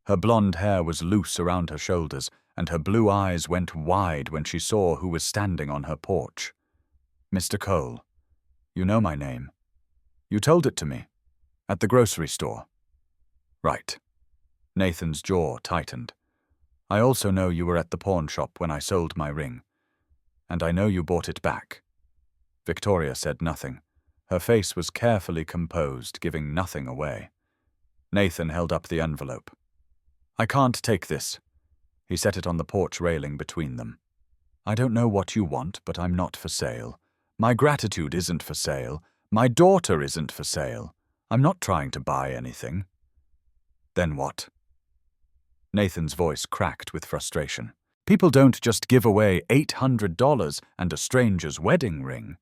Her blonde hair was loose around her shoulders, and her blue eyes went wide when she saw who was standing on her porch. "Mr. Cole, you know my name. You told it to me. At the grocery store." "Right." Nathan's jaw tightened. "I also know you were at the pawn shop when I sold my ring. And I know you bought it back." Victoria said nothing. Her face was carefully composed, giving nothing away. Nathan held up the envelope. "I can't take this." He set it on the porch railing between them. "I don't know what you want, but I'm not for sale. My gratitude isn't for sale. My daughter isn't for sale. I'm not trying to buy anything." "Then what?" Nathan's voice cracked with frustration. "People don't just give away $800 and a stranger's wedding ring.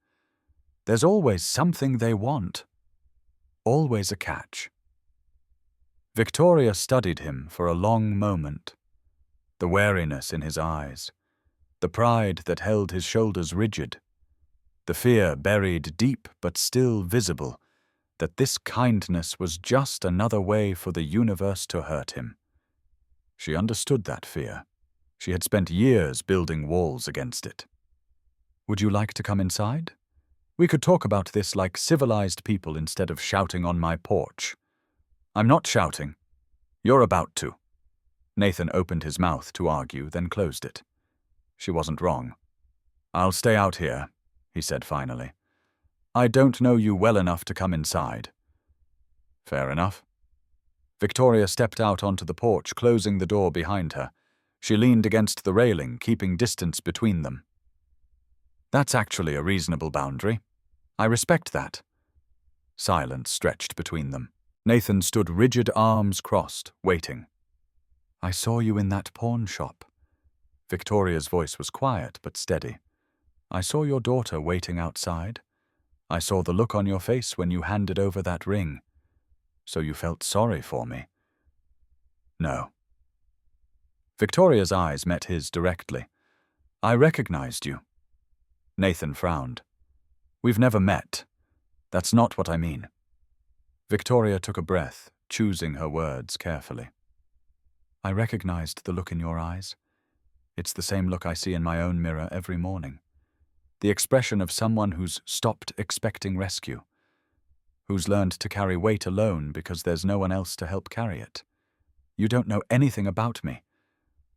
There's always something they want. Always a catch." Victoria studied him for a long moment. The wariness in his eyes, the pride that held his shoulders rigid, the fear buried deep but still visible that this kindness was just another way for the universe to hurt him. She understood that fear. She had spent years building walls against it. "Would you like to come inside? We could talk about this like civilized people instead of shouting on my porch." "I'm not shouting. You're about to." Nathan opened his mouth to argue, then closed it. She wasn't wrong. "I'll stay out here," he said finally. "I don't know you well enough to come inside." "Fair enough." Victoria stepped out onto the porch, closing the door behind her. She leaned against the railing, keeping distance between them. "That's actually a reasonable boundary. I respect that." Silence stretched between them. Nathan stood rigid, arms crossed, waiting. "I saw you in that pawn shop." Victoria's voice was quiet but steady. "I saw your daughter waiting outside. I saw the look on your face when you handed over that ring. So you felt sorry for me?" "No." Victoria's eyes met his directly. "I recognized you." Nathan frowned. "We've never met. That's not what I mean." Victoria took a breath, choosing her words carefully. "I recognized the look in your eyes. It's the same look I see in my own mirror every morning. The expression of someone who's stopped expecting rescue, who's learned to carry weight alone because there's no one else to help carry it. You don't know anything about me.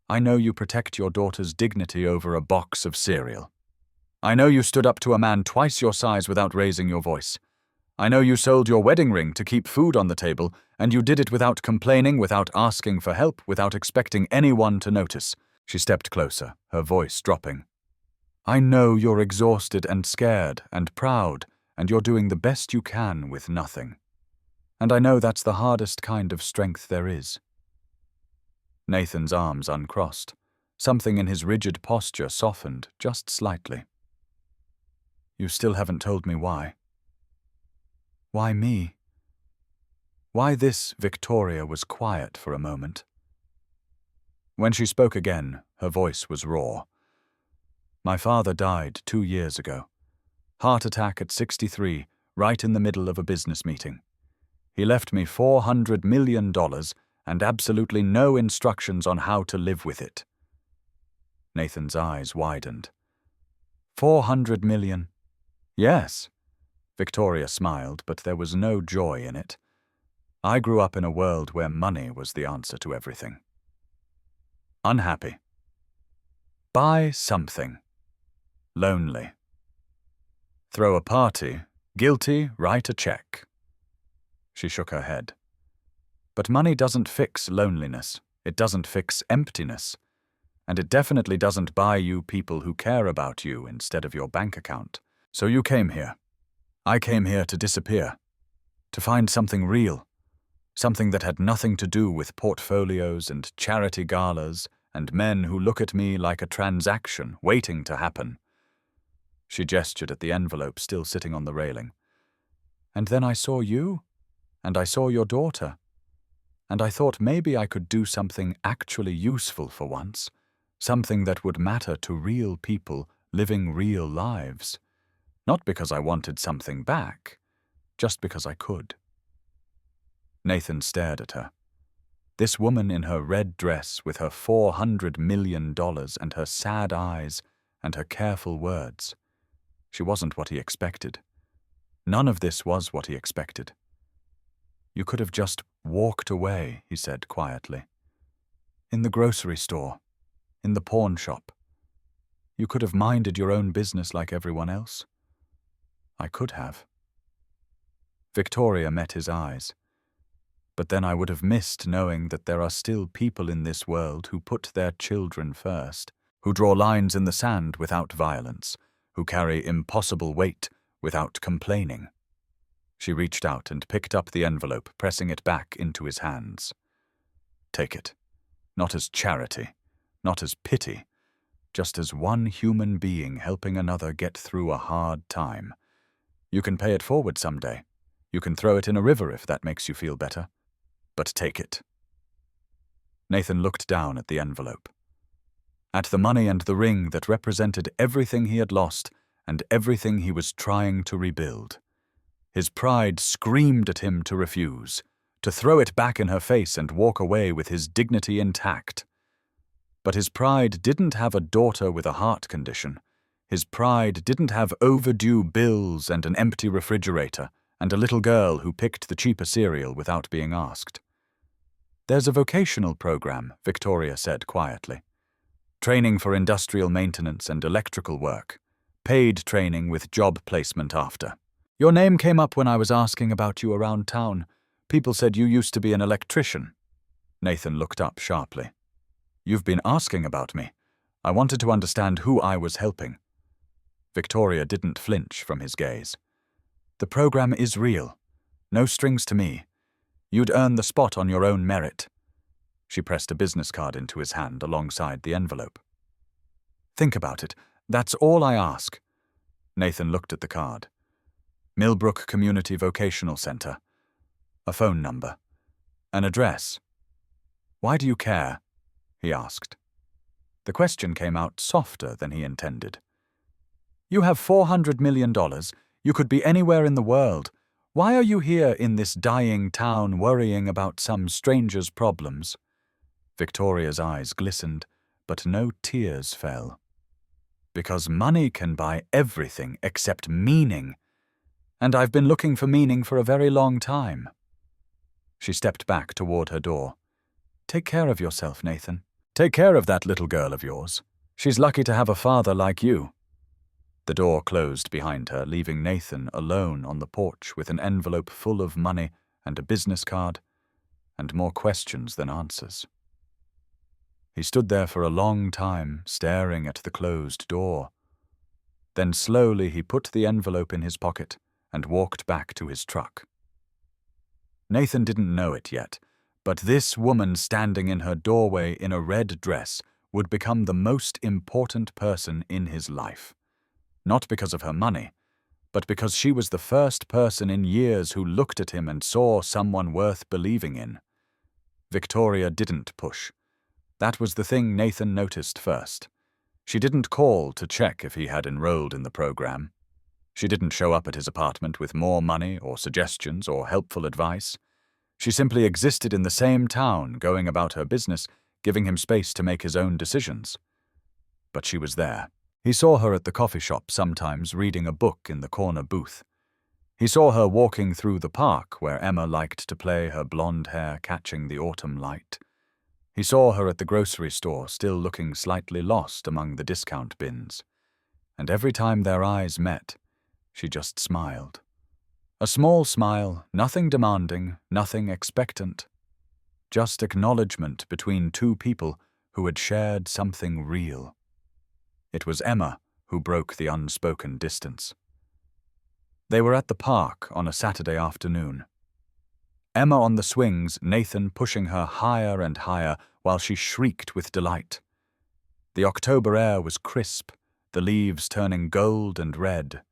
I know you protect your daughter's dignity over a box of cereal. I know you stood up to a man twice your size without raising your voice. I know you sold your wedding ring to keep food on the table, and you did it without complaining, without asking for help, without expecting anyone to notice." She stepped closer, her voice dropping. "I know you're exhausted and scared and proud, and you're doing the best you can with nothing. And I know that's the hardest kind of strength there is." Nathan's arms uncrossed. Something in his rigid posture softened just slightly. "You still haven't told me why." "Why me?" "Why this?" Victoria was quiet for a moment. When she spoke again, her voice was raw. "My father died 2 years ago. Heart attack at 63, right in the middle of a business meeting. He left me $400 million and absolutely no instructions on how to live with it. Nathan's eyes widened. 400 million? Yes. Victoria smiled, but there was no joy in it. I grew up in a world where money was the answer to everything. Unhappy. Buy something. Lonely. Throw a party. Guilty. Write a check. She shook her head. But money doesn't fix loneliness. It doesn't fix emptiness. And it definitely doesn't buy you people who care about you instead of your bank account. So you came here. I came here to disappear. To find something real. Something that had nothing to do with portfolios and charity galas and men who look at me like a transaction waiting to happen. She gestured at the envelope still sitting on the railing. And then I saw you, and I saw your daughter, and I thought maybe I could do something actually useful for once, something that would matter to real people living real lives. Not because I wanted something back, just because I could. Nathan stared at her. This woman in her red dress with her $400 million and her sad eyes and her careful words. She wasn't what he expected. None of this was what he expected. You could have just walked away, he said quietly. In the grocery store, in the pawn shop. You could have minded your own business like everyone else. I could have. Victoria met his eyes. But then I would have missed knowing that there are still people in this world who put their children first, who draw lines in the sand without violence, who carry impossible weight without complaining. She reached out and picked up the envelope, pressing it back into his hands. Take it. Not as charity, not as pity, just as one human being helping another get through a hard time. You can pay it forward someday. You can throw it in a river if that makes you feel better. But take it. Nathan looked down at the envelope. At the money and the ring that represented everything he had lost and everything he was trying to rebuild. His pride screamed at him to refuse, to throw it back in her face and walk away with his dignity intact. But his pride didn't have a daughter with a heart condition. His pride didn't have overdue bills and an empty refrigerator and a little girl who picked the cheaper cereal without being asked. There's a vocational program, Victoria said quietly. Training for industrial maintenance and electrical work. Paid training with job placement after. Your name came up when I was asking about you around town. People said you used to be an electrician. Nathan looked up sharply. You've been asking about me. I wanted to understand who I was helping. Victoria didn't flinch from his gaze. The program is real. No strings to me. You'd earn the spot on your own merit. She pressed a business card into his hand alongside the envelope. Think about it. That's all I ask. Nathan looked at the card. Millbrook Community Vocational Center. A phone number. An address. Why do you care? He asked. The question came out softer than he intended. You have $400 million. You could be anywhere in the world. Why are you here in this dying town worrying about some stranger's problems? Victoria's eyes glistened, but no tears fell. Because money can buy everything except meaning. And I've been looking for meaning for a very long time. She stepped back toward her door. Take care of yourself, Nathan. Take care of that little girl of yours. She's lucky to have a father like you. The door closed behind her, leaving Nathan alone on the porch with an envelope full of money and a business card, and more questions than answers. He stood there for a long time, staring at the closed door. Then slowly he put the envelope in his pocket and walked back to his truck. Nathan didn't know it yet, but this woman standing in her doorway in a red dress would become the most important person in his life. Not because of her money, but because she was the first person in years who looked at him and saw someone worth believing in. Victoria didn't push. That was the thing Nathan noticed first. She didn't call to check if he had enrolled in the program. She didn't show up at his apartment with more money or suggestions or helpful advice. She simply existed in the same town, going about her business, giving him space to make his own decisions. But she was there. He saw her at the coffee shop sometimes, reading a book in the corner booth. He saw her walking through the park where Emma liked to play, her blonde hair catching the autumn light. He saw her at the grocery store, still looking slightly lost among the discount bins. And every time their eyes met, she just smiled. A small smile, nothing demanding, nothing expectant. Just acknowledgement between two people who had shared something real. It was Emma who broke the unspoken distance. They were at the park on a Saturday afternoon. Emma on the swings, Nathan pushing her higher and higher while she shrieked with delight. The October air was crisp, the leaves turning gold and red,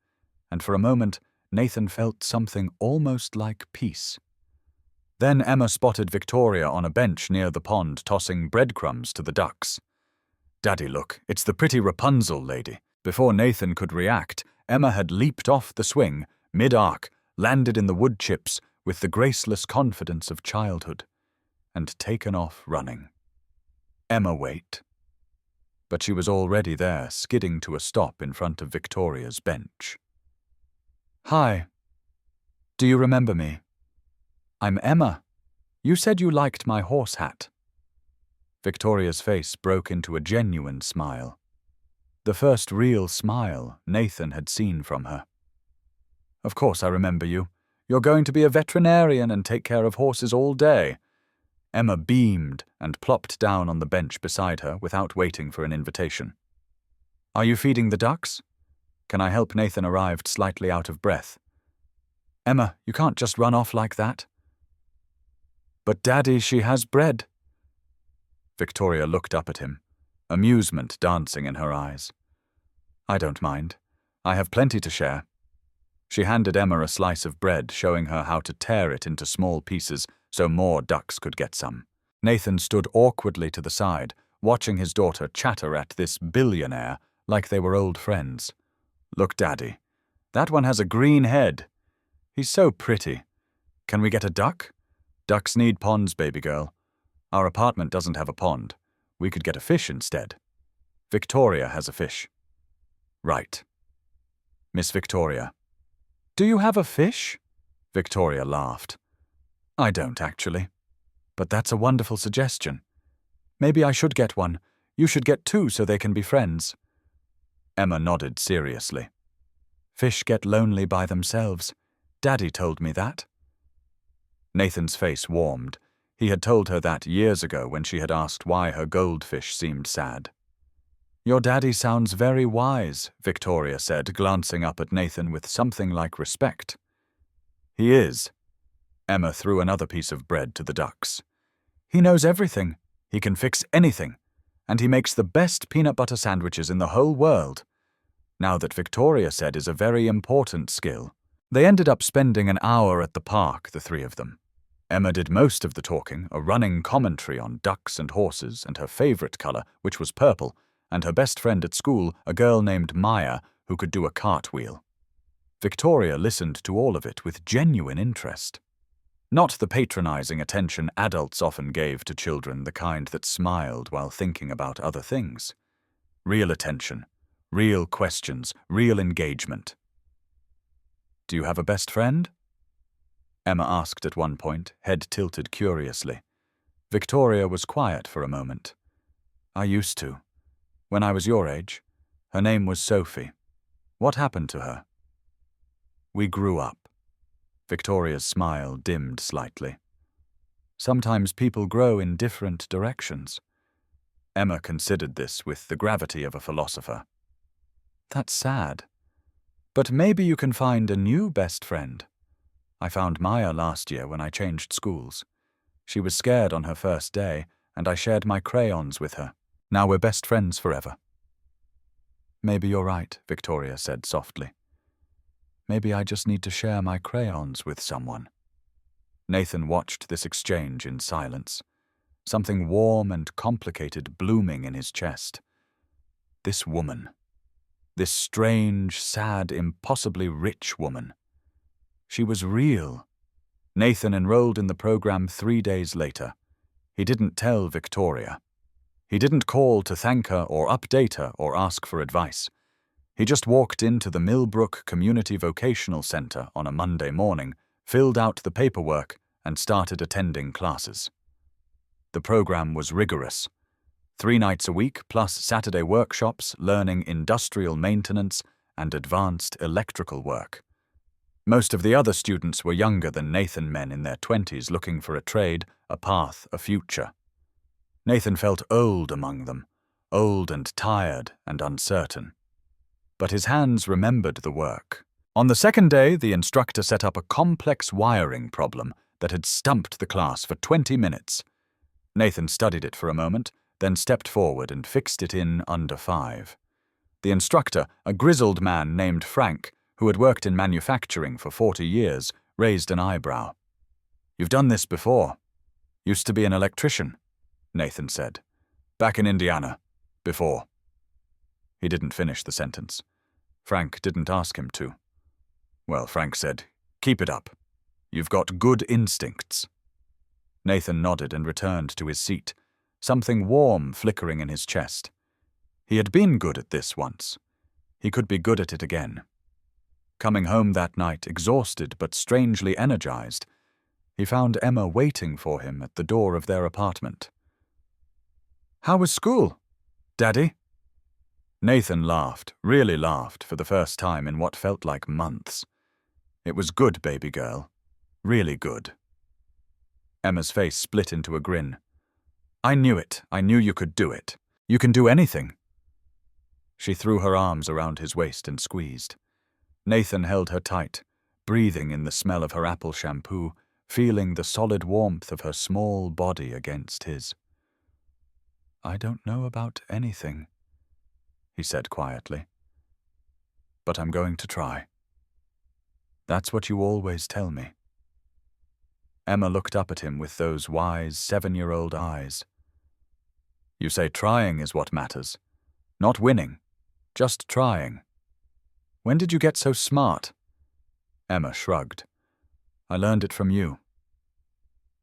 and for a moment Nathan felt something almost like peace. Then Emma spotted Victoria on a bench near the pond tossing breadcrumbs to the ducks. "Daddy, look, it's the pretty Rapunzel lady." Before Nathan could react, Emma had leaped off the swing, mid-arc, landed in the wood chips with the graceless confidence of childhood, and taken off running. Emma wait. But she was already there, skidding to a stop in front of Victoria's bench. "Hi. Do you remember me? I'm Emma. You said you liked my horse hat." Victoria's face broke into a genuine smile. The first real smile Nathan had seen from her. "Of course I remember you. You're going to be a veterinarian and take care of horses all day." Emma beamed and plopped down on the bench beside her without waiting for an invitation. "Are you feeding the ducks? Can I help?" Nathan arrived slightly out of breath. "Emma, you can't just run off like that." "But Daddy, she has bread." Victoria looked up at him, amusement dancing in her eyes. "I don't mind. I have plenty to share." She handed Emma a slice of bread, showing her how to tear it into small pieces so more ducks could get some. Nathan stood awkwardly to the side, watching his daughter chatter at this billionaire like they were old friends. "Look, Daddy, that one has a green head. He's so pretty. Can we get a duck? Ducks need ponds, baby girl. Our apartment doesn't have a pond. We could get a fish instead. Victoria has a fish." "Right. Miss Victoria." "Do you have a fish?" Victoria laughed. "I don't, actually. But that's a wonderful suggestion. Maybe I should get one. You should get two so they can be friends." Emma nodded seriously. "Fish get lonely by themselves. Daddy told me that." Nathan's face warmed. He had told her that years ago when she had asked why her goldfish seemed sad. "Your daddy sounds very wise," Victoria said, glancing up at Nathan with something like respect. "He is." Emma threw another piece of bread to the ducks. "He knows everything. He can fix anything. And he makes the best peanut butter sandwiches in the whole world." Now that Victoria said is a very important skill. They ended up spending an hour at the park, the three of them. Emma did most of the talking, a running commentary on ducks and horses and her favorite color, which was purple, and her best friend at school, a girl named Maya, who could do a cartwheel. Victoria listened to all of it with genuine interest. Not the patronizing attention adults often gave to children, the kind that smiled while thinking about other things. Real attention, real questions, real engagement. "Do you have a best friend?" Emma asked at one point, head tilted curiously. Victoria was quiet for a moment. "I used to. When I was your age. Her name was Sophie. What happened to her?" "We grew up." Victoria's smile dimmed slightly. "Sometimes people grow in different directions." Emma considered this with the gravity of a philosopher. "That's sad. But maybe you can find a new best friend. I found Maya last year when I changed schools. She was scared on her first day, and I shared my crayons with her. Now we're best friends forever." "Maybe you're right," Victoria said softly. "Maybe I just need to share my crayons with someone." Nathan watched this exchange in silence, something warm and complicated blooming in his chest. This woman. This strange, sad, impossibly rich woman. She was real. Nathan enrolled in the program 3 days later. He didn't tell Victoria. He didn't call to thank her or update her or ask for advice. He just walked into the Millbrook Community Vocational Center on a Monday morning, filled out the paperwork, and started attending classes. The program was rigorous. 3 nights a week plus Saturday workshops learning industrial maintenance and advanced electrical work. Most of the other students were younger than Nathan, men in their 20s looking for a trade, a path, a future. Nathan felt old among them, old and tired and uncertain. But his hands remembered the work. On the second day, the instructor set up a complex wiring problem that had stumped the class for 20 minutes. Nathan studied it for a moment, then stepped forward and fixed it in under 5. The instructor, a grizzled man named Frank, who had worked in manufacturing for 40 years, raised an eyebrow. "You've done this before. Used to be an electrician," Nathan said. "Back in Indiana. Before." He didn't finish the sentence. Frank didn't ask him to. Well, Frank said, "Keep it up. You've got good instincts." Nathan nodded and returned to his seat, something warm flickering in his chest. He had been good at this once. He could be good at it again. Coming home that night, exhausted but strangely energized, he found Emma waiting for him at the door of their apartment. "How was school, Daddy?" Nathan laughed, really laughed, for the first time in what felt like months. "It was good, baby girl. Really good." Emma's face split into a grin. "I knew it. I knew you could do it. You can do anything." She threw her arms around his waist and squeezed. Nathan held her tight, breathing in the smell of her apple shampoo, feeling the solid warmth of her small body against his. "I don't know about anything," he said quietly. "But I'm going to try. That's what you always tell me." Emma looked up at him with those wise 7-year-old eyes. "You say trying is what matters. Not winning. Just trying. When did you get so smart?" Emma shrugged. "I learned it from you."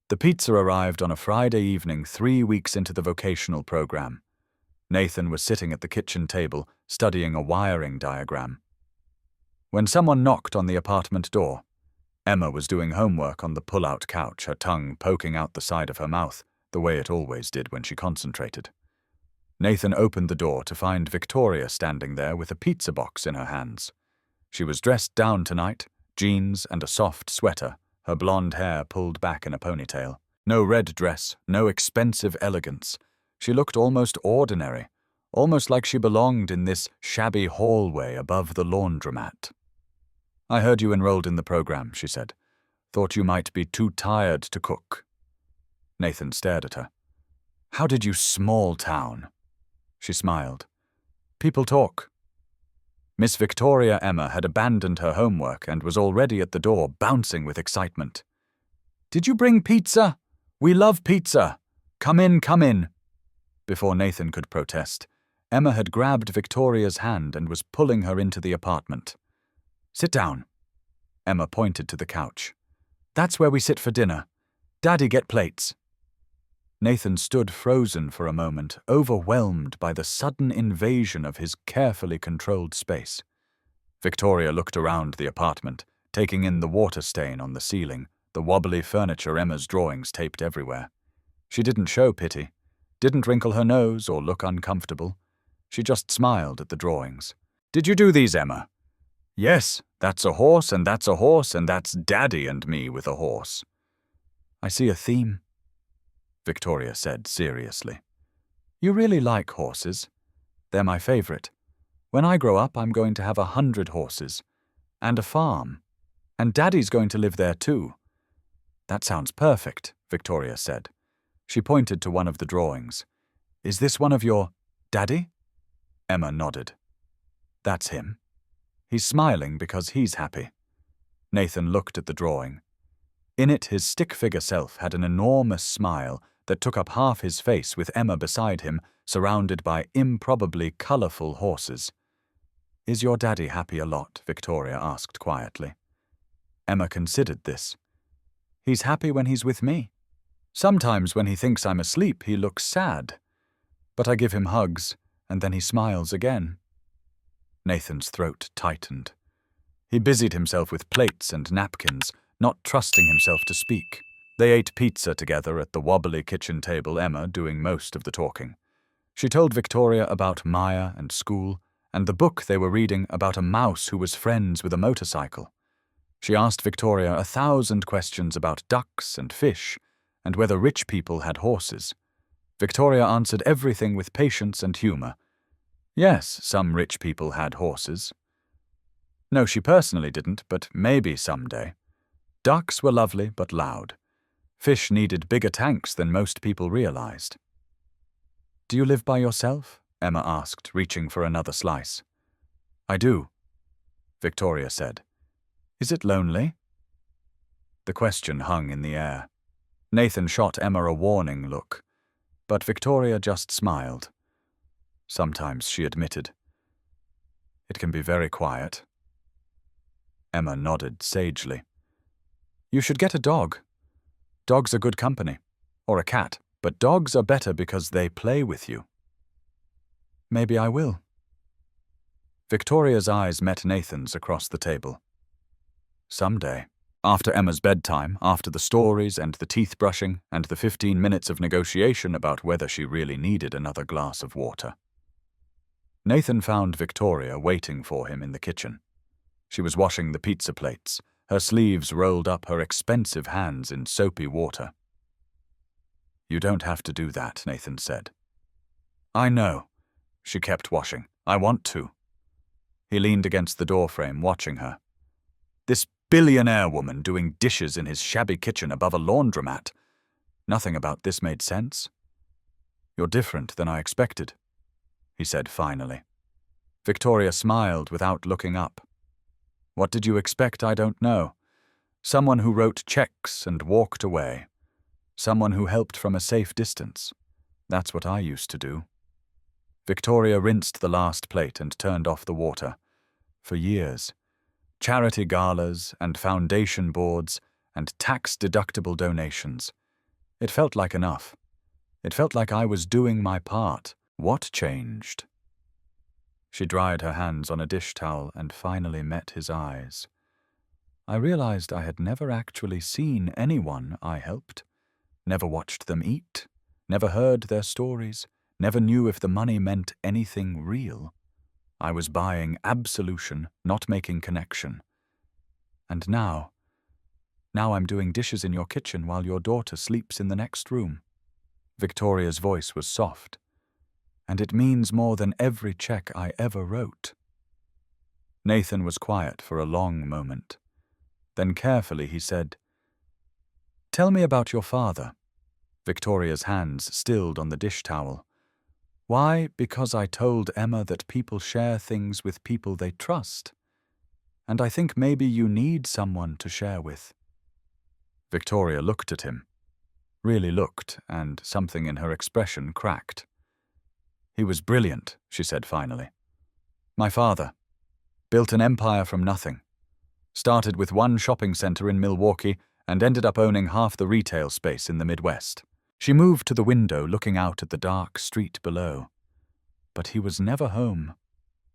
The pizza arrived on a Friday evening 3 weeks into the vocational program. Nathan was sitting at the kitchen table, studying a wiring diagram. When someone knocked on the apartment door, Emma was doing homework on the pull-out couch, her tongue poking out the side of her mouth, the way it always did when she concentrated. Nathan opened the door to find Victoria standing there with a pizza box in her hands. She was dressed down tonight, jeans and a soft sweater, her blonde hair pulled back in a ponytail. No red dress, no expensive elegance. She looked almost ordinary, almost like she belonged in this shabby hallway above the laundromat. "I heard you enrolled in the program," she said. "Thought you might be too tired to cook." Nathan stared at her. "How did you small town?" She smiled. "People talk." Miss Victoria Emma had abandoned her homework and was already at the door, bouncing with excitement. "Did you bring pizza? We love pizza. Come in, come in." Before Nathan could protest, Emma had grabbed Victoria's hand and was pulling her into the apartment. "Sit down." Emma pointed to the couch. "That's where we sit for dinner. Daddy, get plates." Nathan stood frozen for a moment, overwhelmed by the sudden invasion of his carefully controlled space. Victoria looked around the apartment, taking in the water stain on the ceiling, the wobbly furniture Emma's drawings taped everywhere. She didn't show pity, didn't wrinkle her nose or look uncomfortable. She just smiled at the drawings. "Did you do these, Emma?" "Yes, that's a horse, and that's a horse, and that's Daddy and me with a horse." "I see a theme," Victoria said seriously. "You really like horses. They're my favorite. When I grow up, I'm going to have 100 horses. And a farm. And Daddy's going to live there too." "That sounds perfect," Victoria said. She pointed to one of the drawings. "Is this one of your Daddy?" Emma nodded. "That's him. He's smiling because he's happy." Nathan looked at the drawing. In it, his stick-figure self had an enormous smile that took up half his face, with Emma beside him, surrounded by improbably colorful horses. "Is your daddy happy a lot?" Victoria asked quietly. Emma considered this. He's happy when he's with me. Sometimes when he thinks I'm asleep, he looks sad. But I give him hugs, and then he smiles again." Nathan's throat tightened. He busied himself with plates and napkins, not trusting himself to speak. They ate pizza together at the wobbly kitchen table, Emma doing most of the talking. She told Victoria about Maya and school, and the book they were reading about a mouse who was friends with a motorcycle. She asked Victoria 1,000 questions about ducks and fish, and whether rich people had horses. Victoria answered everything with patience and humor. Yes, some rich people had horses. No, she personally didn't, but maybe someday. Ducks were lovely but loud. Fish needed bigger tanks than most people realized. "Do you live by yourself?" Emma asked, reaching for another slice. "I do," Victoria said. "Is it lonely?" The question hung in the air. Nathan shot Emma a warning look, but Victoria just smiled. Sometimes, she admitted. "It can be very quiet." Emma nodded sagely. "You should get a dog. Dogs are good company. Or a cat, but dogs are better because they play with you." "Maybe I will." Victoria's eyes met Nathan's across the table. Someday. After Emma's bedtime, after the stories and the teeth brushing and the 15 minutes of negotiation about whether she really needed another glass of water. Nathan found Victoria waiting for him in the kitchen. She was washing the pizza plates, her sleeves rolled up her expensive hands in soapy water. "You don't have to do that," Nathan said. "I know." She kept washing. "I want to." He leaned against the doorframe, watching her. This billionaire woman doing dishes in his shabby kitchen above a laundromat. Nothing about this made sense. "You're different than I expected," he said finally. Victoria smiled without looking up. "What did you expect? I don't know. Someone who wrote checks and walked away. Someone who helped from a safe distance. That's what I used to do." Victoria rinsed the last plate and turned off the water. For years. Charity galas and foundation boards and tax-deductible donations. It felt like enough. It felt like I was doing my part. What changed? She dried her hands on a dish towel and finally met his eyes. I realized I had never actually seen anyone I helped, never watched them eat, never heard their stories, never knew if the money meant anything real. I was buying absolution, not making connection. And now I'm doing dishes in your kitchen while your daughter sleeps in the next room. Victoria's voice was soft. And it means more than every check I ever wrote. Nathan was quiet for a long moment. Then carefully he said, "Tell me about your father." Victoria's hands stilled on the dish towel. "Why? Because I told Emma that people share things with people they trust. And I think maybe you need someone to share with." Victoria looked at him. Really looked, and something in her expression cracked. "He was brilliant," she said finally. "My father. Built an empire from nothing. Started with one shopping center in Milwaukee and ended up owning half the retail space in the Midwest." She moved to the window, looking out at the dark street below. But he was never home.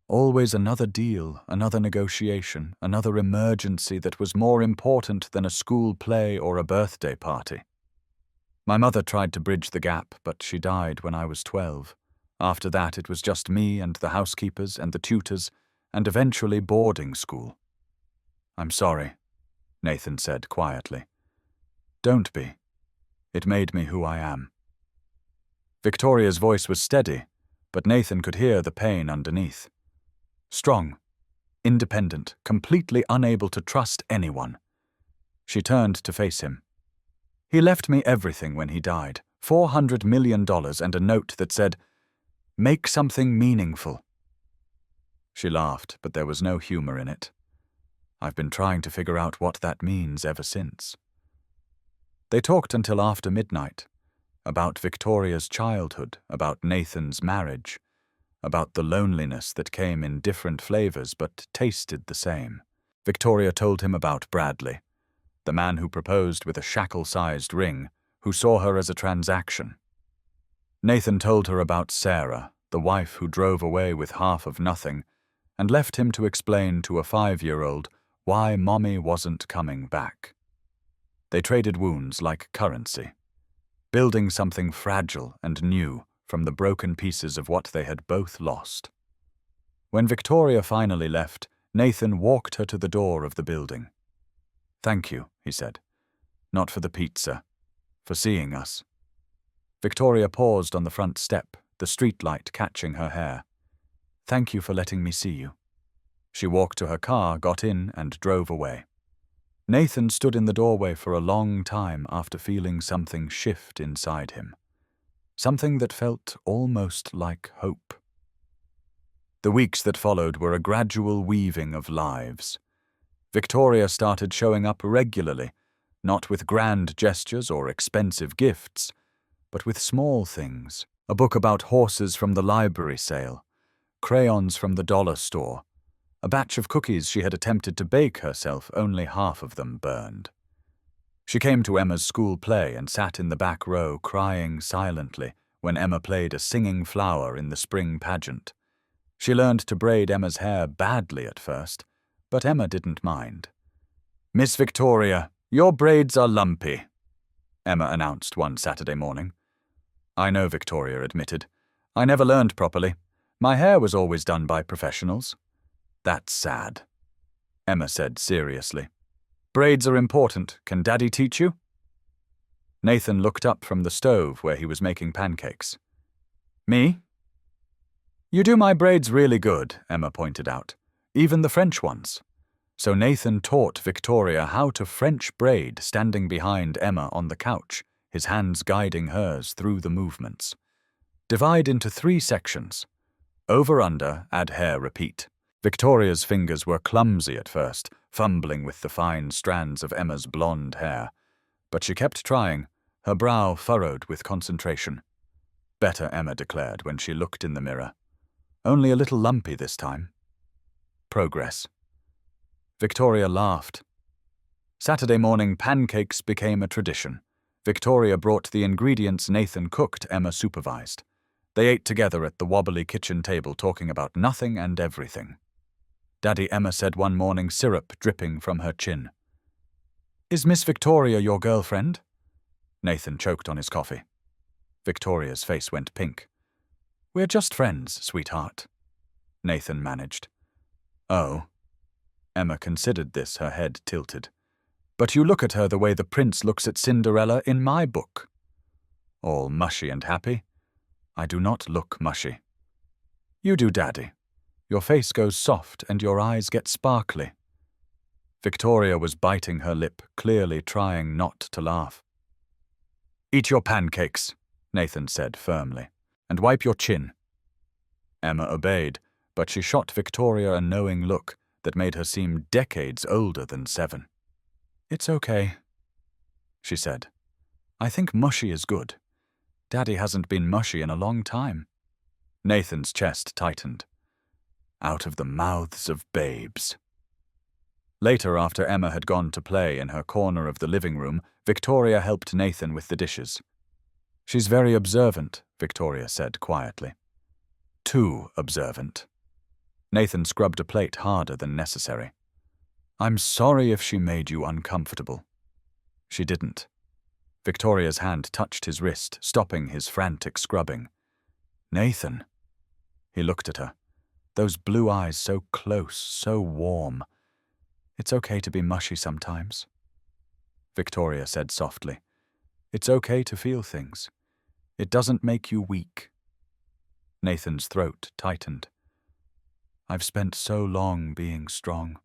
Always another deal, another negotiation, another emergency that was more important than a school play or a birthday party. My mother tried to bridge the gap, but she died when I was 12. After that, it was just me and the housekeepers and the tutors, and eventually boarding school. "I'm sorry," Nathan said quietly. "Don't be. It made me who I am." Victoria's voice was steady, but Nathan could hear the pain underneath. Strong, independent, completely unable to trust anyone. She turned to face him. "He left me everything when he died, $400 million and a note that said, 'Make something meaningful.'" She laughed, but there was no humor in it. "I've been trying to figure out what that means ever since." They talked until after midnight, about Victoria's childhood, about Nathan's marriage, about the loneliness that came in different flavors but tasted the same. Victoria told him about Bradley, the man who proposed with a shackle-sized ring, who saw her as a transaction. Nathan told her about Sarah, the wife who drove away with half of nothing, and left him to explain to a 5-year-old why Mommy wasn't coming back. They traded wounds like currency, building something fragile and new from the broken pieces of what they had both lost. When Victoria finally left, Nathan walked her to the door of the building. "Thank you," he said. "Not for the pizza, for seeing us." Victoria paused on the front step, the streetlight catching her hair. "Thank you for letting me see you." She walked to her car, got in, and drove away. Nathan stood in the doorway for a long time after feeling something shift inside him. Something that felt almost like hope. The weeks that followed were a gradual weaving of lives. Victoria started showing up regularly, not with grand gestures or expensive gifts, but with small things. A book about horses from the library sale, crayons from the dollar store, a batch of cookies she had attempted to bake herself, only half of them burned. She came to Emma's school play and sat in the back row crying silently when Emma played a singing flower in the spring pageant. She learned to braid Emma's hair badly at first, but Emma didn't mind. "Miss Victoria, your braids are lumpy," Emma announced one Saturday morning. "I know," Victoria admitted. "I never learned properly. My hair was always done by professionals." "That's sad," Emma said seriously. "Braids are important. Can Daddy teach you?" Nathan looked up from the stove where he was making pancakes. "Me?" "You do my braids really good," Emma pointed out. "Even the French ones." So Nathan taught Victoria how to French braid, standing behind Emma on the couch, his hands guiding hers through the movements. Divide into 3 sections. Over-under, add hair, repeat. Victoria's fingers were clumsy at first, fumbling with the fine strands of Emma's blonde hair. But she kept trying, her brow furrowed with concentration. "Better," Emma declared when she looked in the mirror. "Only a little lumpy this time." Progress. Victoria laughed. Saturday morning pancakes became a tradition. Victoria brought the ingredients Nathan cooked, Emma supervised. They ate together at the wobbly kitchen table, talking about nothing and everything. Daddy, Emma said one morning, syrup dripping from her chin. "Is Miss Victoria your girlfriend?" Nathan choked on his coffee. Victoria's face went pink. "We're just friends, sweetheart," Nathan managed. "Oh." Emma considered this, her head tilted. "But you look at her the way the prince looks at Cinderella in my book. All mushy and happy. I do not look mushy." "You do, Daddy. Your face goes soft and your eyes get sparkly." Victoria was biting her lip, clearly trying not to laugh. "Eat your pancakes," Nathan said firmly, "and wipe your chin." Emma obeyed, but she shot Victoria a knowing look that made her seem decades older than 7. "It's okay," she said. "I think mushy is good. Daddy hasn't been mushy in a long time." Nathan's chest tightened. Out of the mouths of babes. Later, after Emma had gone to play in her corner of the living room, Victoria helped Nathan with the dishes. "She's very observant," Victoria said quietly. "Too observant." Nathan scrubbed a plate harder than necessary. "I'm sorry if she made you uncomfortable." She didn't. Victoria's hand touched his wrist, stopping his frantic scrubbing. "Nathan." He looked at her. Those blue eyes so close, so warm. "It's okay to be mushy sometimes," Victoria said softly. "It's okay to feel things. It doesn't make you weak." Nathan's throat tightened. "I've spent so long being strong.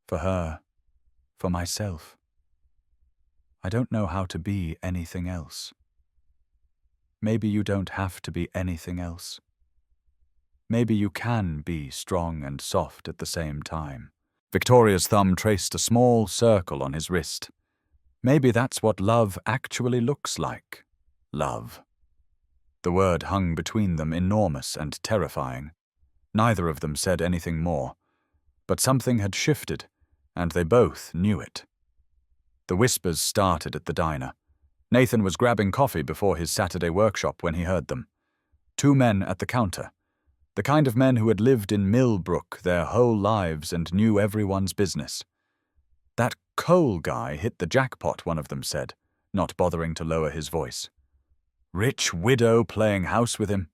For her, for myself. I don't know how to be anything else." "Maybe you don't have to be anything else. Maybe you can be strong and soft at the same time." Victoria's thumb traced a small circle on his wrist. "Maybe that's what love actually looks like. Love." The word hung between them, enormous and terrifying. Neither of them said anything more. But something had shifted, and they both knew it. The whispers started at the diner. Nathan was grabbing coffee before his Saturday workshop when he heard them. Two men at the counter. The kind of men who had lived in Millbrook their whole lives and knew everyone's business. "That Cole guy hit the jackpot," one of them said, not bothering to lower his voice. "Rich widow playing house with him?"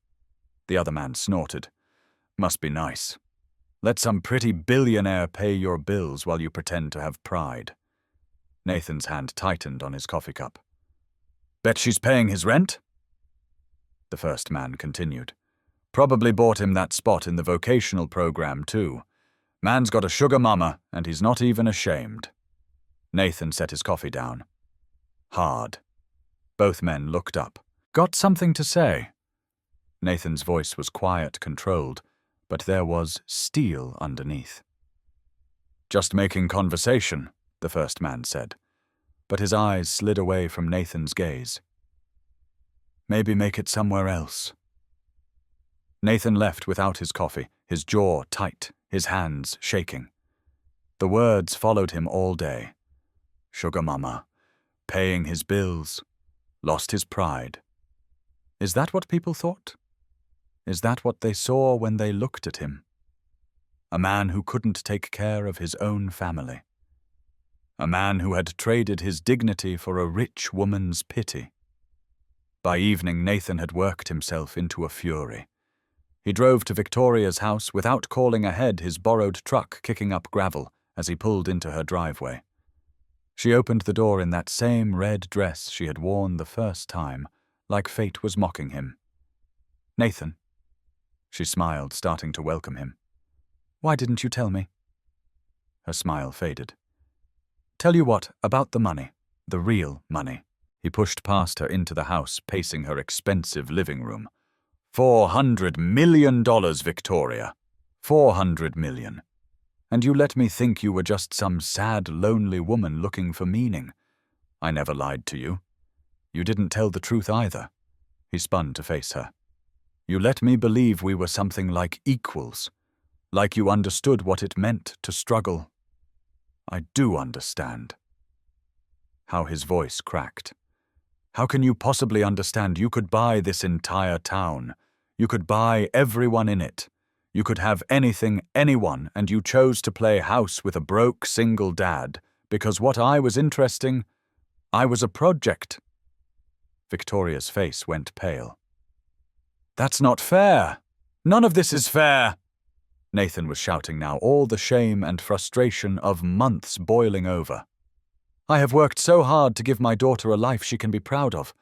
The other man snorted. "Must be nice. Let some pretty billionaire pay your bills while you pretend to have pride." Nathan's hand tightened on his coffee cup. "Bet she's paying his rent?" The first man continued. "Probably bought him that spot in the vocational program, too. Man's got a sugar mama, and he's not even ashamed." Nathan set his coffee down. Hard. Both men looked up. "Got something to say?" Nathan's voice was quiet, controlled, but there was steel underneath. "Just making conversation," the first man said, but his eyes slid away from Nathan's gaze. "Maybe make it somewhere else." Nathan left without his coffee, his jaw tight, his hands shaking. The words followed him all day. Sugar mama, paying his bills, lost his pride. Is that what people thought? Is that what they saw when they looked at him? A man who couldn't take care of his own family. A man who had traded his dignity for a rich woman's pity. By evening, Nathan had worked himself into a fury. He drove to Victoria's house without calling ahead, his borrowed truck kicking up gravel as he pulled into her driveway. She opened the door in that same red dress she had worn the first time, like fate was mocking him. "Nathan." She smiled, starting to welcome him. "Why didn't you tell me?" Her smile faded. "Tell you what, about the money, the real money." He pushed past her into the house, pacing her expensive living room. $400 million, Victoria. $400 million. And you let me think you were just some sad, lonely woman looking for meaning. I never lied to you. You didn't tell the truth either." He spun to face her. "You let me believe we were something like equals, like you understood what it meant to struggle. I do understand." How his voice cracked. "How can you possibly understand? You could buy this entire town. You could buy everyone in it. You could have anything, anyone, and you chose to play house with a broke single dad because what I was interesting, I was a project." Victoria's face went pale. "That's not fair. None of this is fair." Nathan was shouting now, all the shame and frustration of months boiling over. "I have worked so hard to give my daughter a life she can be proud of.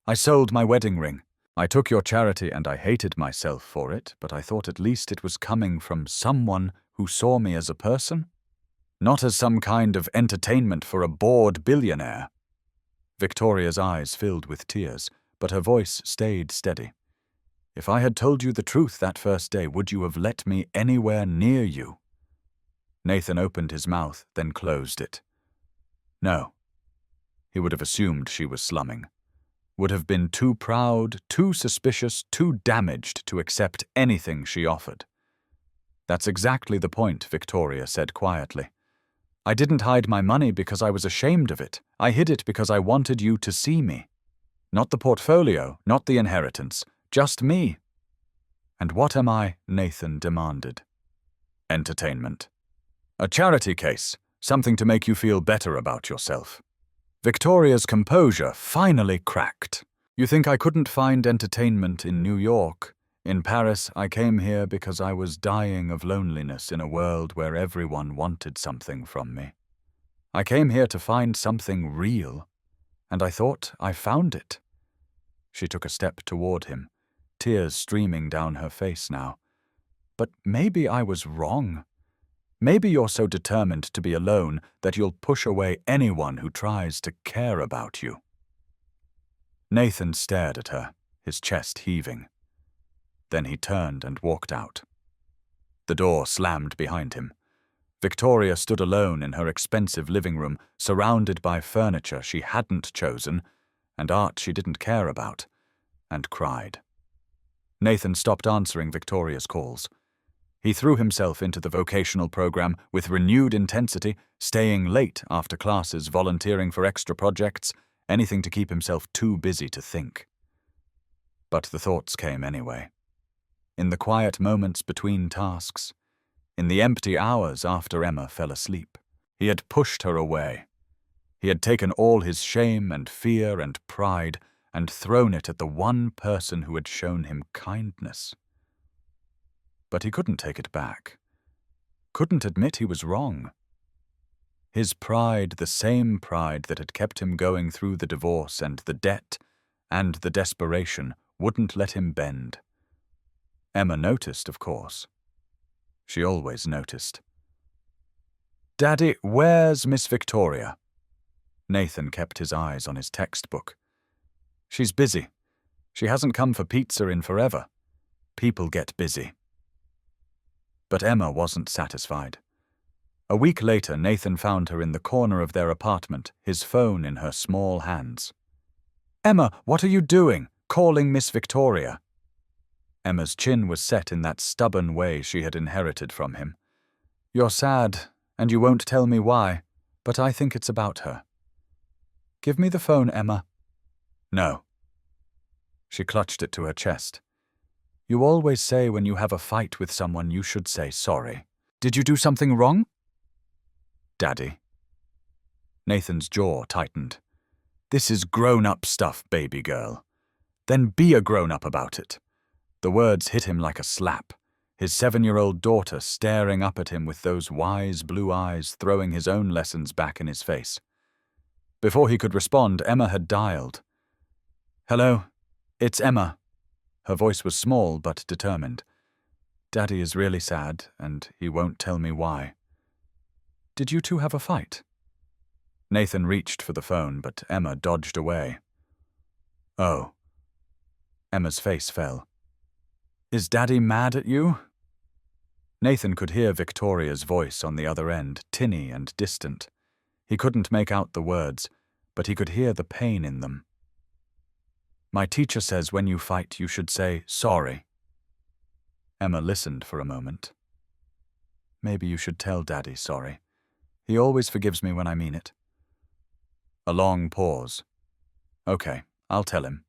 I sold my wedding ring. I took your charity and I hated myself for it, but I thought at least it was coming from someone who saw me as a person, not as some kind of entertainment for a bored billionaire." Victoria's eyes filled with tears, but her voice stayed steady. "If I had told you the truth that first day, would you have let me anywhere near you?" Nathan opened his mouth, then closed it. No. He would have assumed she was slumming. Would have been too proud, too suspicious, too damaged to accept anything she offered. "That's exactly the point," Victoria said quietly. "I didn't hide my money because I was ashamed of it. I hid it because I wanted you to see me. Not the portfolio, not the inheritance, just me." "And what am I?" Nathan demanded. "Entertainment. A charity case, something to make you feel better about yourself." Victoria's composure finally cracked. "You think I couldn't find entertainment in New York? In Paris, I came here because I was dying of loneliness in a world where everyone wanted something from me. I came here to find something real, and I thought I found it." She took a step toward him, tears streaming down her face now. "But maybe I was wrong. Maybe you're so determined to be alone that you'll push away anyone who tries to care about you." Nathan stared at her, his chest heaving. Then he turned and walked out. The door slammed behind him. Victoria stood alone in her expensive living room, surrounded by furniture she hadn't chosen and art she didn't care about, and cried. Nathan stopped answering Victoria's calls. He threw himself into the vocational program with renewed intensity, staying late after classes, volunteering for extra projects, anything to keep himself too busy to think. But the thoughts came anyway. In the quiet moments between tasks, in the empty hours after Emma fell asleep, he had pushed her away. He had taken all his shame and fear and pride and thrown it at the one person who had shown him kindness. But he couldn't take it back. Couldn't admit he was wrong. His pride, the same pride that had kept him going through the divorce and the debt and the desperation, wouldn't let him bend. Emma noticed, of course. She always noticed. "Daddy, where's Miss Victoria?" Nathan kept his eyes on his textbook. "She's busy. She hasn't come for pizza in forever. People get busy." But Emma wasn't satisfied. A week later, Nathan found her in the corner of their apartment, his phone in her small hands. "Emma, what are you doing? Calling Miss Victoria?" Emma's chin was set in that stubborn way she had inherited from him. "You're sad, and you won't tell me why, but I think it's about her." "Give me the phone, Emma." "No." She clutched it to her chest. "You always say when you have a fight with someone you should say sorry. Did you do something wrong?" "Daddy." Nathan's jaw tightened. "This is grown-up stuff, baby girl. Then be a grown-up about it." The words hit him like a slap, his 7-year-old daughter staring up at him with those wise blue eyes, throwing his own lessons back in his face. Before he could respond, Emma had dialed. "Hello, it's Emma." Her voice was small but determined. "Daddy is really sad, and he won't tell me why." "Did you two have a fight?" Nathan reached for the phone, but Emma dodged away. "Oh." Emma's face fell. "Is Daddy mad at you?" Nathan could hear Victoria's voice on the other end, tinny and distant. He couldn't make out the words, but he could hear the pain in them. "My teacher says when you fight you should say sorry." Emma listened for a moment. "Maybe you should tell Daddy sorry. He always forgives me when I mean it." A long pause. "Okay, I'll tell him.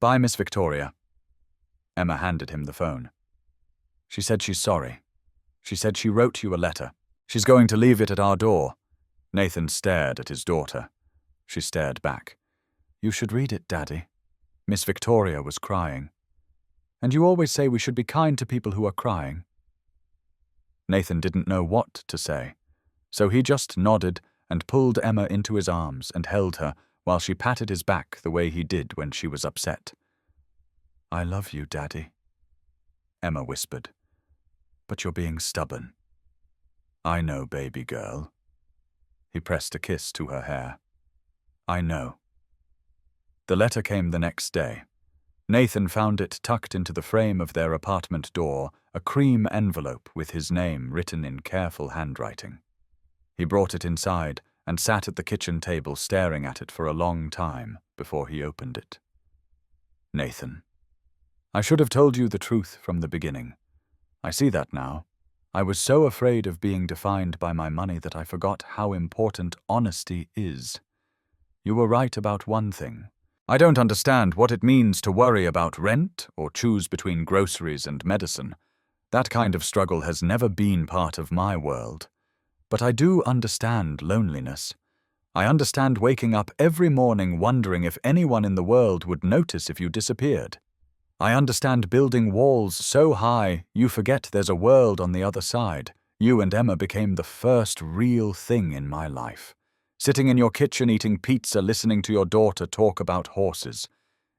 Bye, Miss Victoria." Emma handed him the phone. "She said she's sorry. She said she wrote you a letter. She's going to leave it at our door." Nathan stared at his daughter. She stared back. "You should read it, Daddy." Miss Victoria was crying. "And you always say we should be kind to people who are crying." Nathan didn't know what to say, so he just nodded and pulled Emma into his arms and held her while she patted his back the way he did when she was upset. "I love you, Daddy," Emma whispered. "But you're being stubborn." "I know, baby girl." He pressed a kiss to her hair. "I know." The letter came the next day. Nathan found it tucked into the frame of their apartment door, a cream envelope with his name written in careful handwriting. He brought it inside and sat at the kitchen table staring at it for a long time before he opened it. "Nathan, I should have told you the truth from the beginning. I see that now. I was so afraid of being defined by my money that I forgot how important honesty is. You were right about one thing. I don't understand what it means to worry about rent or choose between groceries and medicine. That kind of struggle has never been part of my world. But I do understand loneliness. I understand waking up every morning wondering if anyone in the world would notice if you disappeared. I understand building walls so high you forget there's a world on the other side. You and Emma became the first real thing in my life. Sitting in your kitchen eating pizza, listening to your daughter talk about horses.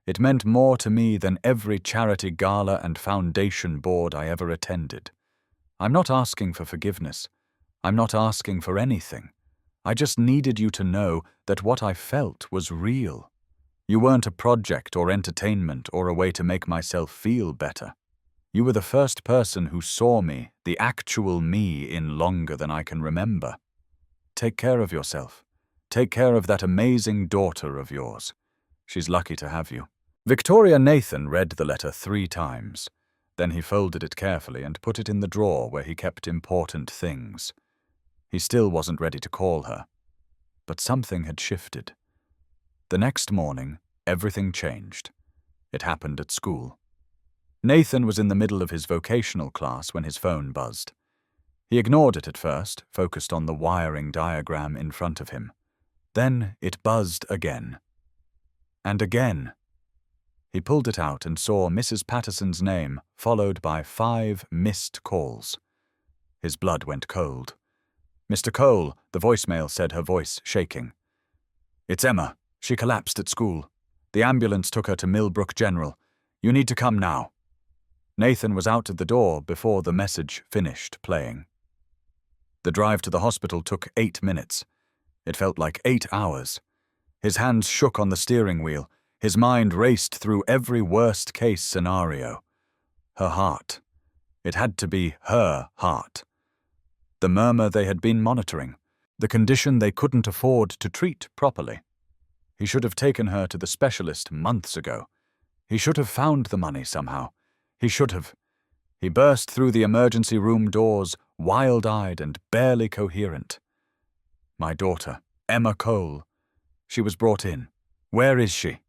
It meant more to me than every charity gala and foundation board I ever attended. I'm not asking for forgiveness. I'm not asking for anything. I just needed you to know that what I felt was real. You weren't a project or entertainment or a way to make myself feel better. You were the first person who saw me, the actual me, in longer than I can remember. Take care of yourself. Take care of that amazing daughter of yours. She's lucky to have you." Victoria Nathan read the letter 3 times. Then he folded it carefully and put it in the drawer where he kept important things. He still wasn't ready to call her. But something had shifted. The next morning, everything changed. It happened at school. Nathan was in the middle of his vocational class when his phone buzzed. He ignored it at first, focused on the wiring diagram in front of him. Then it buzzed again. And again. He pulled it out and saw Mrs. Patterson's name, followed by 5 missed calls. His blood went cold. "Mr. Cole," the voicemail said, her voice shaking. "It's Emma. She collapsed at school. The ambulance took her to Millbrook General. You need to come now." Nathan was out of the door before the message finished playing. The drive to the hospital took 8 minutes. It felt like 8 hours. His hands shook on the steering wheel. His mind raced through every worst-case scenario. Her heart. It had to be her heart. The murmur they had been monitoring. The condition they couldn't afford to treat properly. He should have taken her to the specialist months ago. He should have found the money somehow. He should have. He burst through the emergency room doors, wild-eyed and barely coherent. "My daughter, Emma Cole. She was brought in. Where is she?"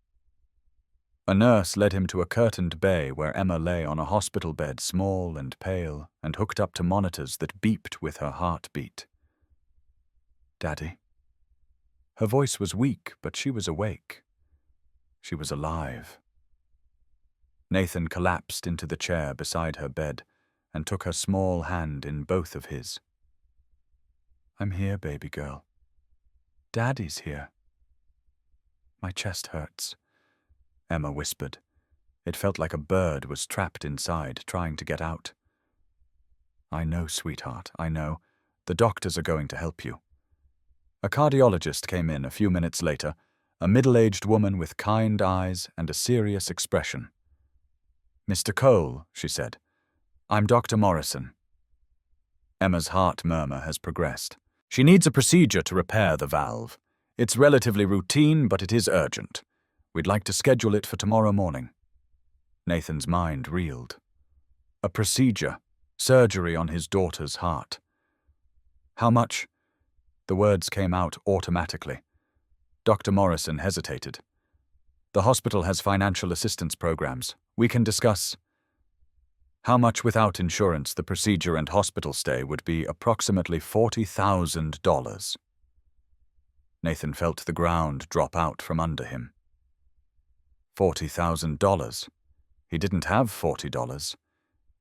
A nurse led him to a curtained bay where Emma lay on a hospital bed, small and pale, and hooked up to monitors that beeped with her heartbeat. "Daddy?" Her voice was weak, but she was awake. She was alive. Nathan collapsed into the chair beside her bed and took her small hand in both of his. "I'm here, baby girl. Daddy's here." "My chest hurts," Emma whispered. It felt like a bird was trapped inside, trying to get out. "I know, sweetheart, I know. The doctors are going to help you." A cardiologist came in a few minutes later, a middle-aged woman with kind eyes and a serious expression. "Mr. Cole," she said, "I'm Dr. Morrison." Emma's heart murmur has progressed. She needs a procedure to repair the valve. It's relatively routine, but it is urgent. We'd like to schedule it for tomorrow morning. Nathan's mind reeled. A procedure, surgery on his daughter's heart. "How much?" The words came out automatically. Dr. Morrison hesitated. "The hospital has financial assistance programs. We can discuss." How much without insurance the procedure and hospital stay would be approximately $40,000. Nathan felt the ground drop out from under him. $40,000. He didn't have $40.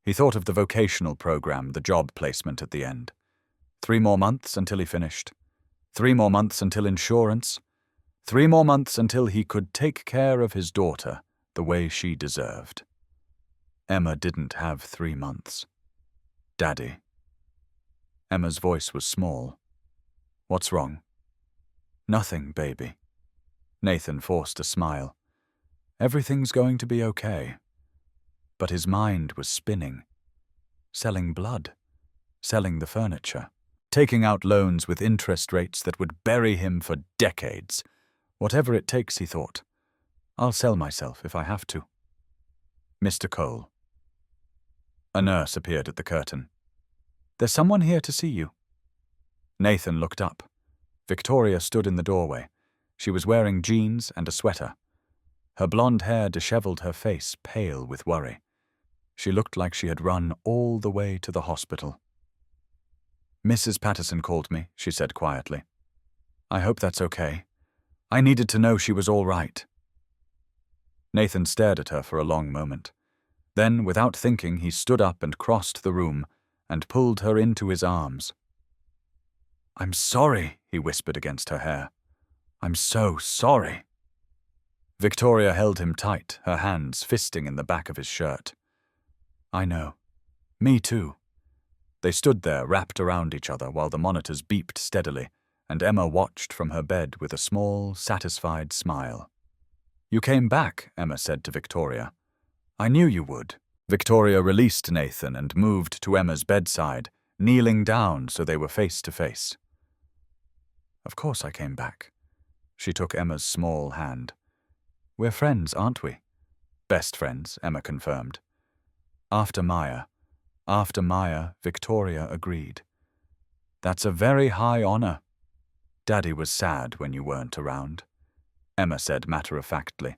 He thought of the vocational program, the job placement at the end. 3 more months until he finished. 3 more months until insurance. 3 more months until he could take care of his daughter the way she deserved. Emma didn't have 3 months. "Daddy." Emma's voice was small. "What's wrong?" "Nothing, baby." Nathan forced a smile. Everything's going to be okay. But his mind was spinning. Selling blood. Selling the furniture. Taking out loans with interest rates that would bury him for decades. Whatever it takes, he thought. I'll sell myself if I have to. "Mr. Cole." A nurse appeared at the curtain. "There's someone here to see you." Nathan looked up. Victoria stood in the doorway. She was wearing jeans and a sweater. Her blonde hair disheveled her face, pale with worry. She looked like she had run all the way to the hospital. "Mrs. Patterson called me," she said quietly. "I hope that's okay. I needed to know she was all right." Nathan stared at her for a long moment. Then, without thinking, he stood up and crossed the room and pulled her into his arms. "I'm sorry," he whispered against her hair. "I'm so sorry." Victoria held him tight, her hands fisting in the back of his shirt. "I know. Me too." They stood there, wrapped around each other, while the monitors beeped steadily, and Emma watched from her bed with a small, satisfied smile. "You came back," Emma said to Victoria. "I knew you would." Victoria released Nathan and moved to Emma's bedside, kneeling down so they were face to face. "Of course I came back." She took Emma's small hand. "We're friends, aren't we?" "Best friends," Emma confirmed. After Maya, Victoria agreed. That's a very high honor. Daddy was sad when you weren't around, Emma said matter-of-factly,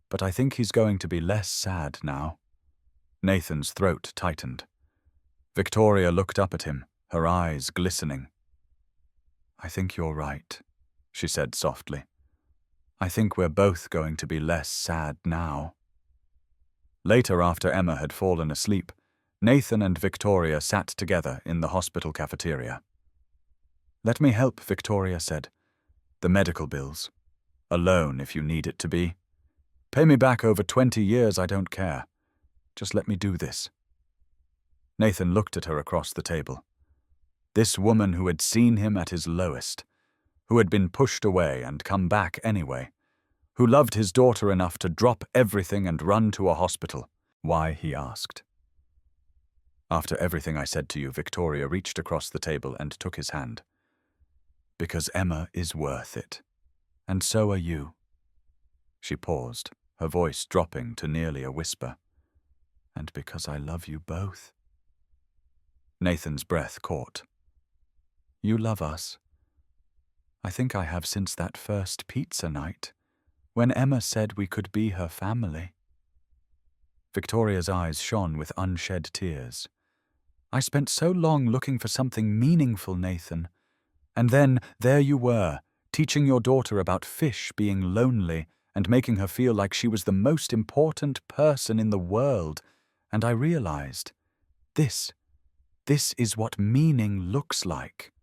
but I think he's going to be less sad now. Nathan's throat tightened. Victoria looked up at him, her eyes glistening. I think you're right, she said softly. I think we're both going to be less sad now. Later, after Emma had fallen asleep, Nathan and Victoria sat together in the hospital cafeteria. Let me help, Victoria said. The medical bills. A loan if you need it to be. Pay me back over 20 years, I don't care. Just let me do this. Nathan looked at her across the table. This woman who had seen him at his lowest, who had been pushed away and come back anyway, who loved his daughter enough to drop everything and run to a hospital. Why, he asked. After everything I said to you, Victoria reached across the table and took his hand. Because Emma is worth it. And so are you. She paused, her voice dropping to nearly a whisper. And because I love you both. Nathan's breath caught. You love us. I think I have since that first pizza night, when Emma said we could be her family. Victoria's eyes shone with unshed tears. I spent so long looking for something meaningful, Nathan. And then there you were, teaching your daughter about fish being lonely and making her feel like she was the most important person in the world. And I realized, this is what meaning looks like.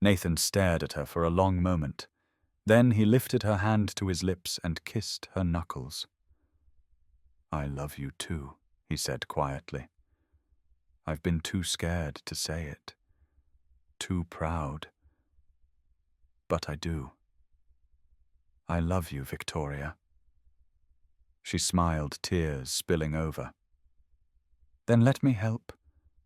Nathan stared at her for a long moment. Then he lifted her hand to his lips and kissed her knuckles. I love you too, he said quietly. I've been too scared to say it. Too proud. But I do. I love you, Victoria. She smiled, tears spilling over. Then let me help.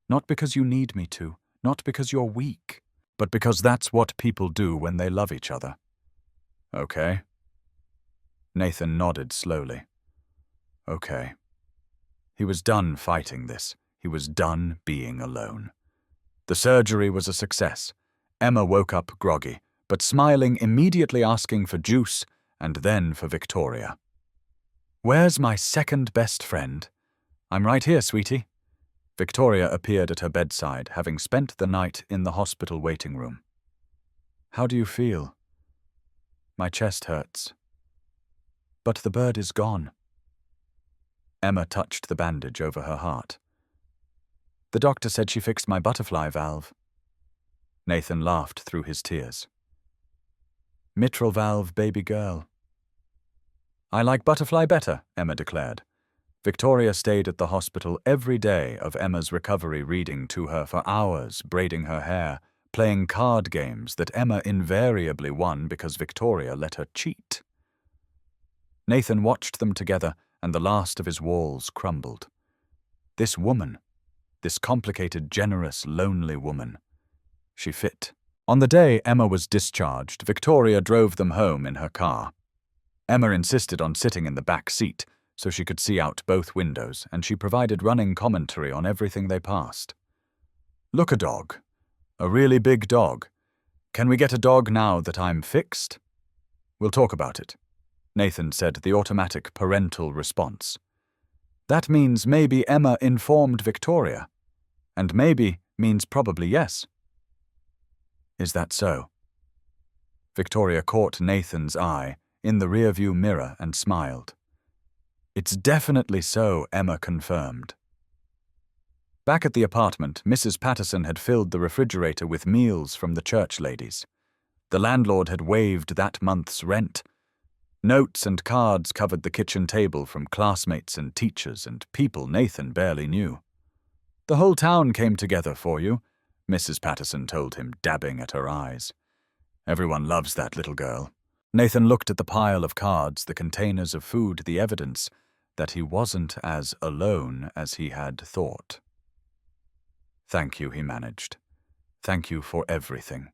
Not because you need me to, not because you're weak, but because that's what people do when they love each other. Okay? Nathan nodded slowly. Okay. He was done fighting this. He was done being alone. The surgery was a success. Emma woke up groggy, but smiling, immediately asking for juice and then for Victoria. Where's my second best friend? I'm right here, sweetie. Victoria appeared at her bedside, having spent the night in the hospital waiting room. How do you feel? My chest hurts. But the bird is gone. Emma touched the bandage over her heart. The doctor said she fixed my butterfly valve. Nathan laughed through his tears. Mitral valve, baby girl. I like butterfly better, Emma declared. Victoria stayed at the hospital every day of Emma's recovery, reading to her for hours, braiding her hair, playing card games that Emma invariably won because Victoria let her cheat. Nathan watched them together, and the last of his walls crumbled. This woman, this complicated, generous, lonely woman, she fit. On the day Emma was discharged, Victoria drove them home in her car. Emma insisted on sitting in the back seat so she could see out both windows, and she provided running commentary on everything they passed. Look, a dog. A really big dog. Can we get a dog now that I'm fixed? We'll talk about it. Nathan said, the automatic parental response. That means maybe Emma informed Victoria. And maybe means probably yes. Is that so? Victoria caught Nathan's eye in the rearview mirror and smiled. It's definitely so, Emma confirmed. Back at the apartment, Mrs. Patterson had filled the refrigerator with meals from the church ladies. The landlord had waived that month's rent. Notes and cards covered the kitchen table from classmates and teachers and people Nathan barely knew. The whole town came together for you, Mrs. Patterson told him, dabbing at her eyes. Everyone loves that little girl. Nathan looked at the pile of cards, the containers of food, the evidence that he wasn't as alone as he had thought. Thank you, he managed. Thank you for everything.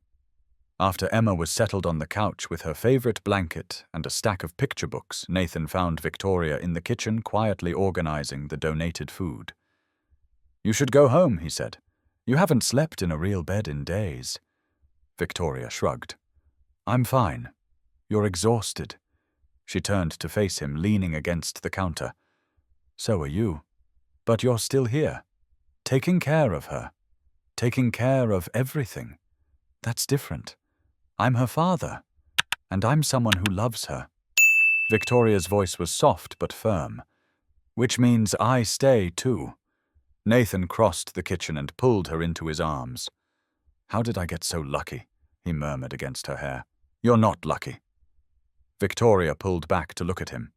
After Emma was settled on the couch with her favorite blanket and a stack of picture books, Nathan found Victoria in the kitchen quietly organizing the donated food. You should go home, he said. You haven't slept in a real bed in days. Victoria shrugged. I'm fine. You're exhausted. She turned to face him, leaning against the counter. So are you. But you're still here. Taking care of her. Taking care of everything. That's different. I'm her father. And I'm someone who loves her. Victoria's voice was soft but firm. Which means I stay too. Nathan crossed the kitchen and pulled her into his arms. How did I get so lucky? He murmured against her hair. You're not lucky. Victoria pulled back to look at him.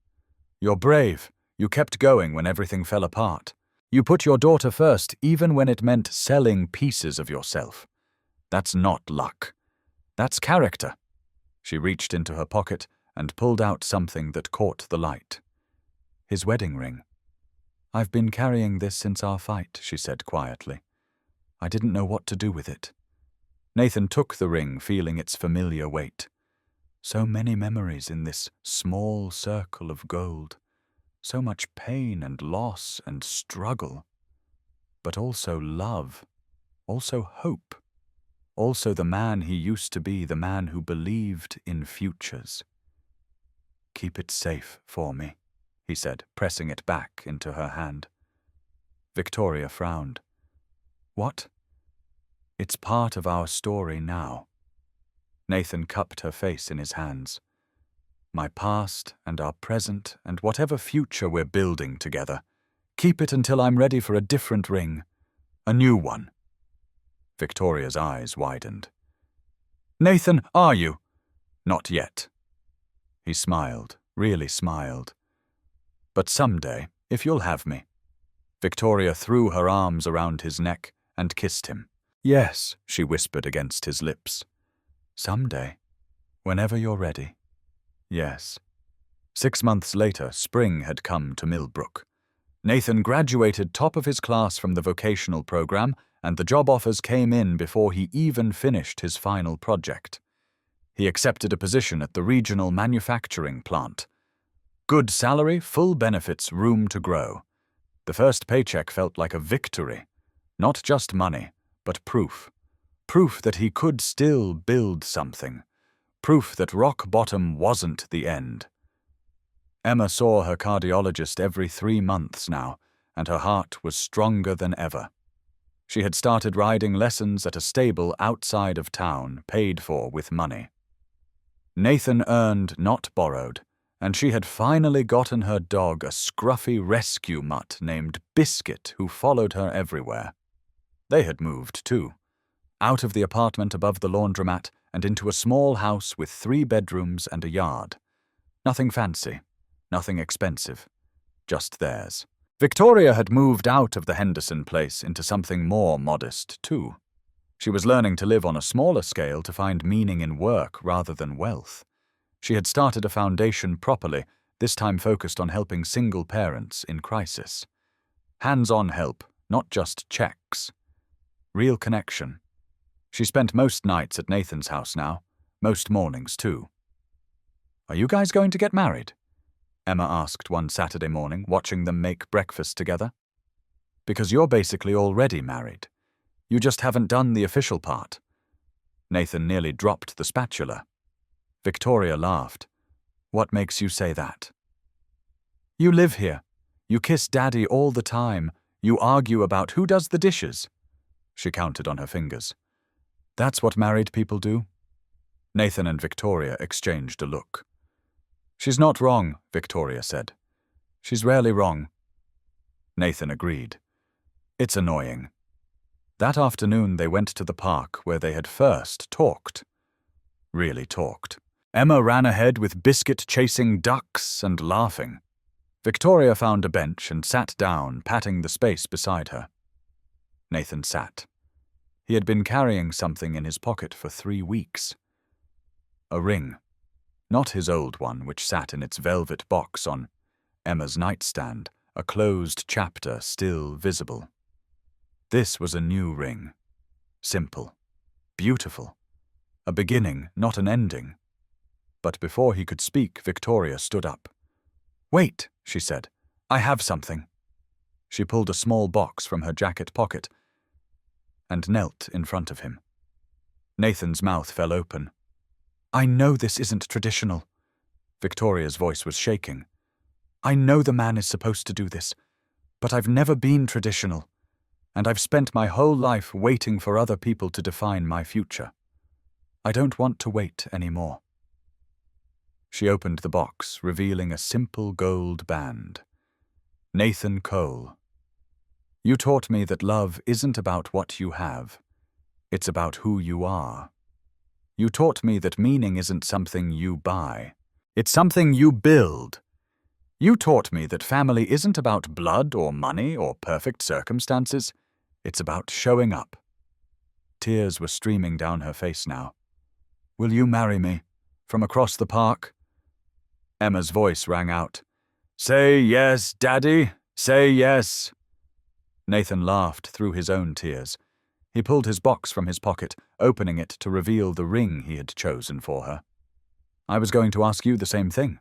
You're brave. You kept going when everything fell apart. You put your daughter first, even when it meant selling pieces of yourself. That's not luck. That's character. She reached into her pocket and pulled out something that caught the light. His wedding ring. I've been carrying this since our fight, she said quietly. I didn't know what to do with it. Nathan took the ring, feeling its familiar weight. So many memories in this small circle of gold. So much pain and loss and struggle. But also love. Also hope. Also the man he used to be, the man who believed in futures. Keep it safe for me, he said, pressing it back into her hand. Victoria frowned. What? It's part of our story now. Nathan cupped her face in his hands. My past and our present and whatever future we're building together. Keep it until I'm ready for a different ring. A new one. Victoria's eyes widened. Nathan, are you? Not yet. He smiled, really smiled. But someday, if you'll have me. Victoria threw her arms around his neck and kissed him. Yes, she whispered against his lips. Someday, whenever you're ready. Yes. 6 months later, spring had come to Millbrook. Nathan graduated top of his class from the vocational program, and the job offers came in before he even finished his final project. He accepted a position at the regional manufacturing plant. Good salary, full benefits, room to grow. The first paycheck felt like a victory. Not just money, but proof. Proof that he could still build something. Proof that rock bottom wasn't the end. Emma saw her cardiologist every 3 months now, and her heart was stronger than ever. She had started riding lessons at a stable outside of town, paid for with money. Nathan earned, not borrowed, and she had finally gotten her dog a scruffy rescue mutt named Biscuit who followed her everywhere. They had moved, too, out of the apartment above the laundromat and into a small house with 3 bedrooms and a yard. Nothing fancy, nothing expensive, just theirs. Victoria had moved out of the Henderson place into something more modest, too. She was learning to live on a smaller scale to find meaning in work rather than wealth. She had started a foundation properly, this time focused on helping single parents in crisis. Hands-on help, not just checks. Real connection. She spent most nights at Nathan's house now, most mornings too. Are you guys going to get married? Emma asked one Saturday morning, watching them make breakfast together. Because you're basically already married. You just haven't done the official part. Nathan nearly dropped the spatula. Victoria laughed. What makes you say that? You live here. You kiss Daddy all the time. You argue about who does the dishes. She counted on her fingers. That's what married people do? Nathan and Victoria exchanged a look. She's not wrong, Victoria said. She's rarely wrong. Nathan agreed. It's annoying. That afternoon they went to the park where they had first talked. Really talked. Emma ran ahead with Biscuit chasing ducks and laughing. Victoria found a bench and sat down, patting the space beside her. Nathan sat. He had been carrying something in his pocket for 3 weeks. A ring. Not his old one, which sat in its velvet box on Emma's nightstand, a closed chapter still visible. This was a new ring. Simple. Beautiful. A beginning, not an ending. But before he could speak, Victoria stood up. Wait, she said. I have something. She pulled a small box from her jacket pocket and knelt in front of him. Nathan's mouth fell open. "I know this isn't traditional." Victoria's voice was shaking. "I know the man is supposed to do this, but I've never been traditional, and I've spent my whole life waiting for other people to define my future. I don't want to wait anymore." She opened the box, revealing a simple gold band. Nathan Cole. "You taught me that love isn't about what you have. It's about who you are. You taught me that meaning isn't something you buy. It's something you build. You taught me that family isn't about blood or money or perfect circumstances. It's about showing up." Tears were streaming down her face now. "Will you marry me? From across the park?" Emma's voice rang out. "Say yes, Daddy. Say yes." Nathan laughed through his own tears. He pulled his box from his pocket, opening it to reveal the ring he had chosen for her. "I was going to ask you the same thing."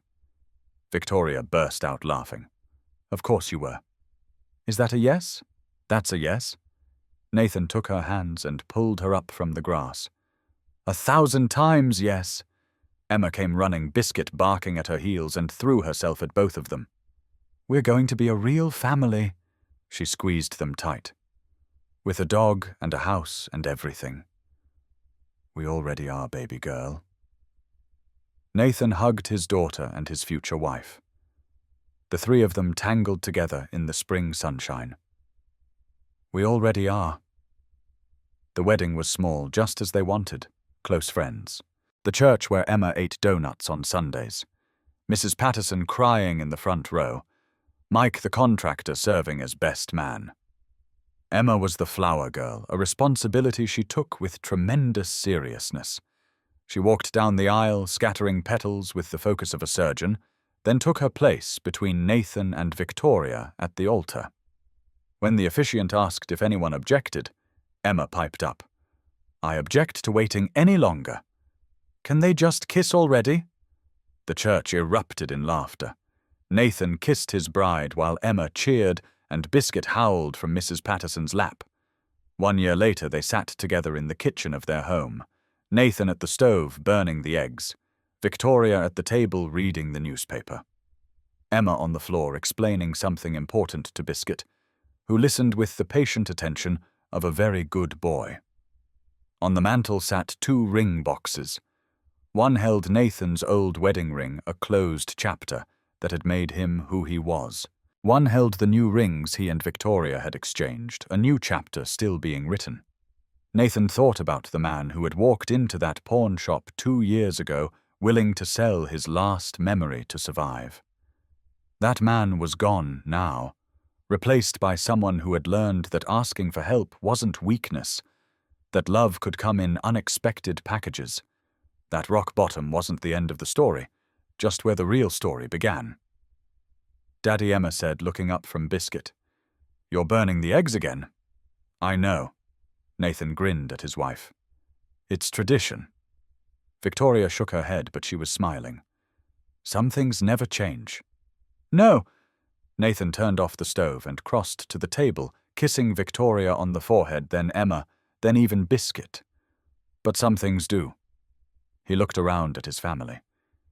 Victoria burst out laughing. "Of course you were. Is that a yes?" "That's a yes." Nathan took her hands and pulled her up from the grass. "1,000 times yes." Emma came running, Biscuit barking at her heels, and threw herself at both of them. "We're going to be a real family." She squeezed them tight. "With a dog and a house and everything." "We already are, baby girl." Nathan hugged his daughter and his future wife. The three of them tangled together in the spring sunshine. "We already are." The wedding was small, just as they wanted, close friends. The church where Emma ate donuts on Sundays. Mrs. Patterson crying in the front row. Mike the contractor serving as best man. Emma was the flower girl, a responsibility she took with tremendous seriousness. She walked down the aisle, scattering petals with the focus of a surgeon, then took her place between Nathan and Victoria at the altar. When the officiant asked if anyone objected, Emma piped up. "I object to waiting any longer. Can they just kiss already?" The church erupted in laughter. Nathan kissed his bride while Emma cheered and Biscuit howled from Mrs. Patterson's lap. 1 year later they sat together in the kitchen of their home. Nathan at the stove burning the eggs. Victoria at the table reading the newspaper. Emma on the floor explaining something important to Biscuit, who listened with the patient attention of a very good boy. On the mantel sat 2 ring boxes. One held Nathan's old wedding ring, a closed chapter that had made him who he was. One held the new rings he and Victoria had exchanged, a new chapter still being written. Nathan thought about the man who had walked into that pawn shop 2 years ago, willing to sell his last memory to survive. That man was gone now, replaced by someone who had learned that asking for help wasn't weakness, that love could come in unexpected packages. That rock bottom wasn't the end of the story, just where the real story began. Daddy, Emma said, looking up from Biscuit. "You're burning the eggs again." "I know." Nathan grinned at his wife. "It's tradition." Victoria shook her head, but she was smiling. "Some things never change." "No." Nathan turned off the stove and crossed to the table, kissing Victoria on the forehead, then Emma, then even Biscuit. "But some things do." He looked around at his family.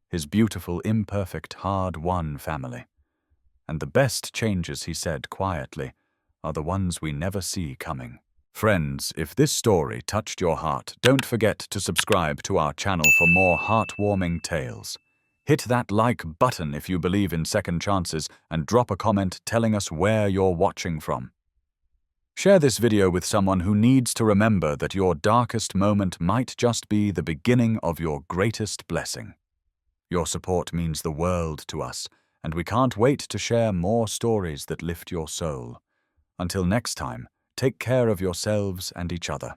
His beautiful, imperfect, hard-won family. "And the best changes," he said quietly, "are the ones we never see coming." Friends, if this story touched your heart, don't forget to subscribe to our channel for more heartwarming tales. Hit that like button if you believe in second chances and drop a comment telling us where you're watching from. Share this video with someone who needs to remember that your darkest moment might just be the beginning of your greatest blessing. Your support means the world to us, and we can't wait to share more stories that lift your soul. Until next time, take care of yourselves and each other.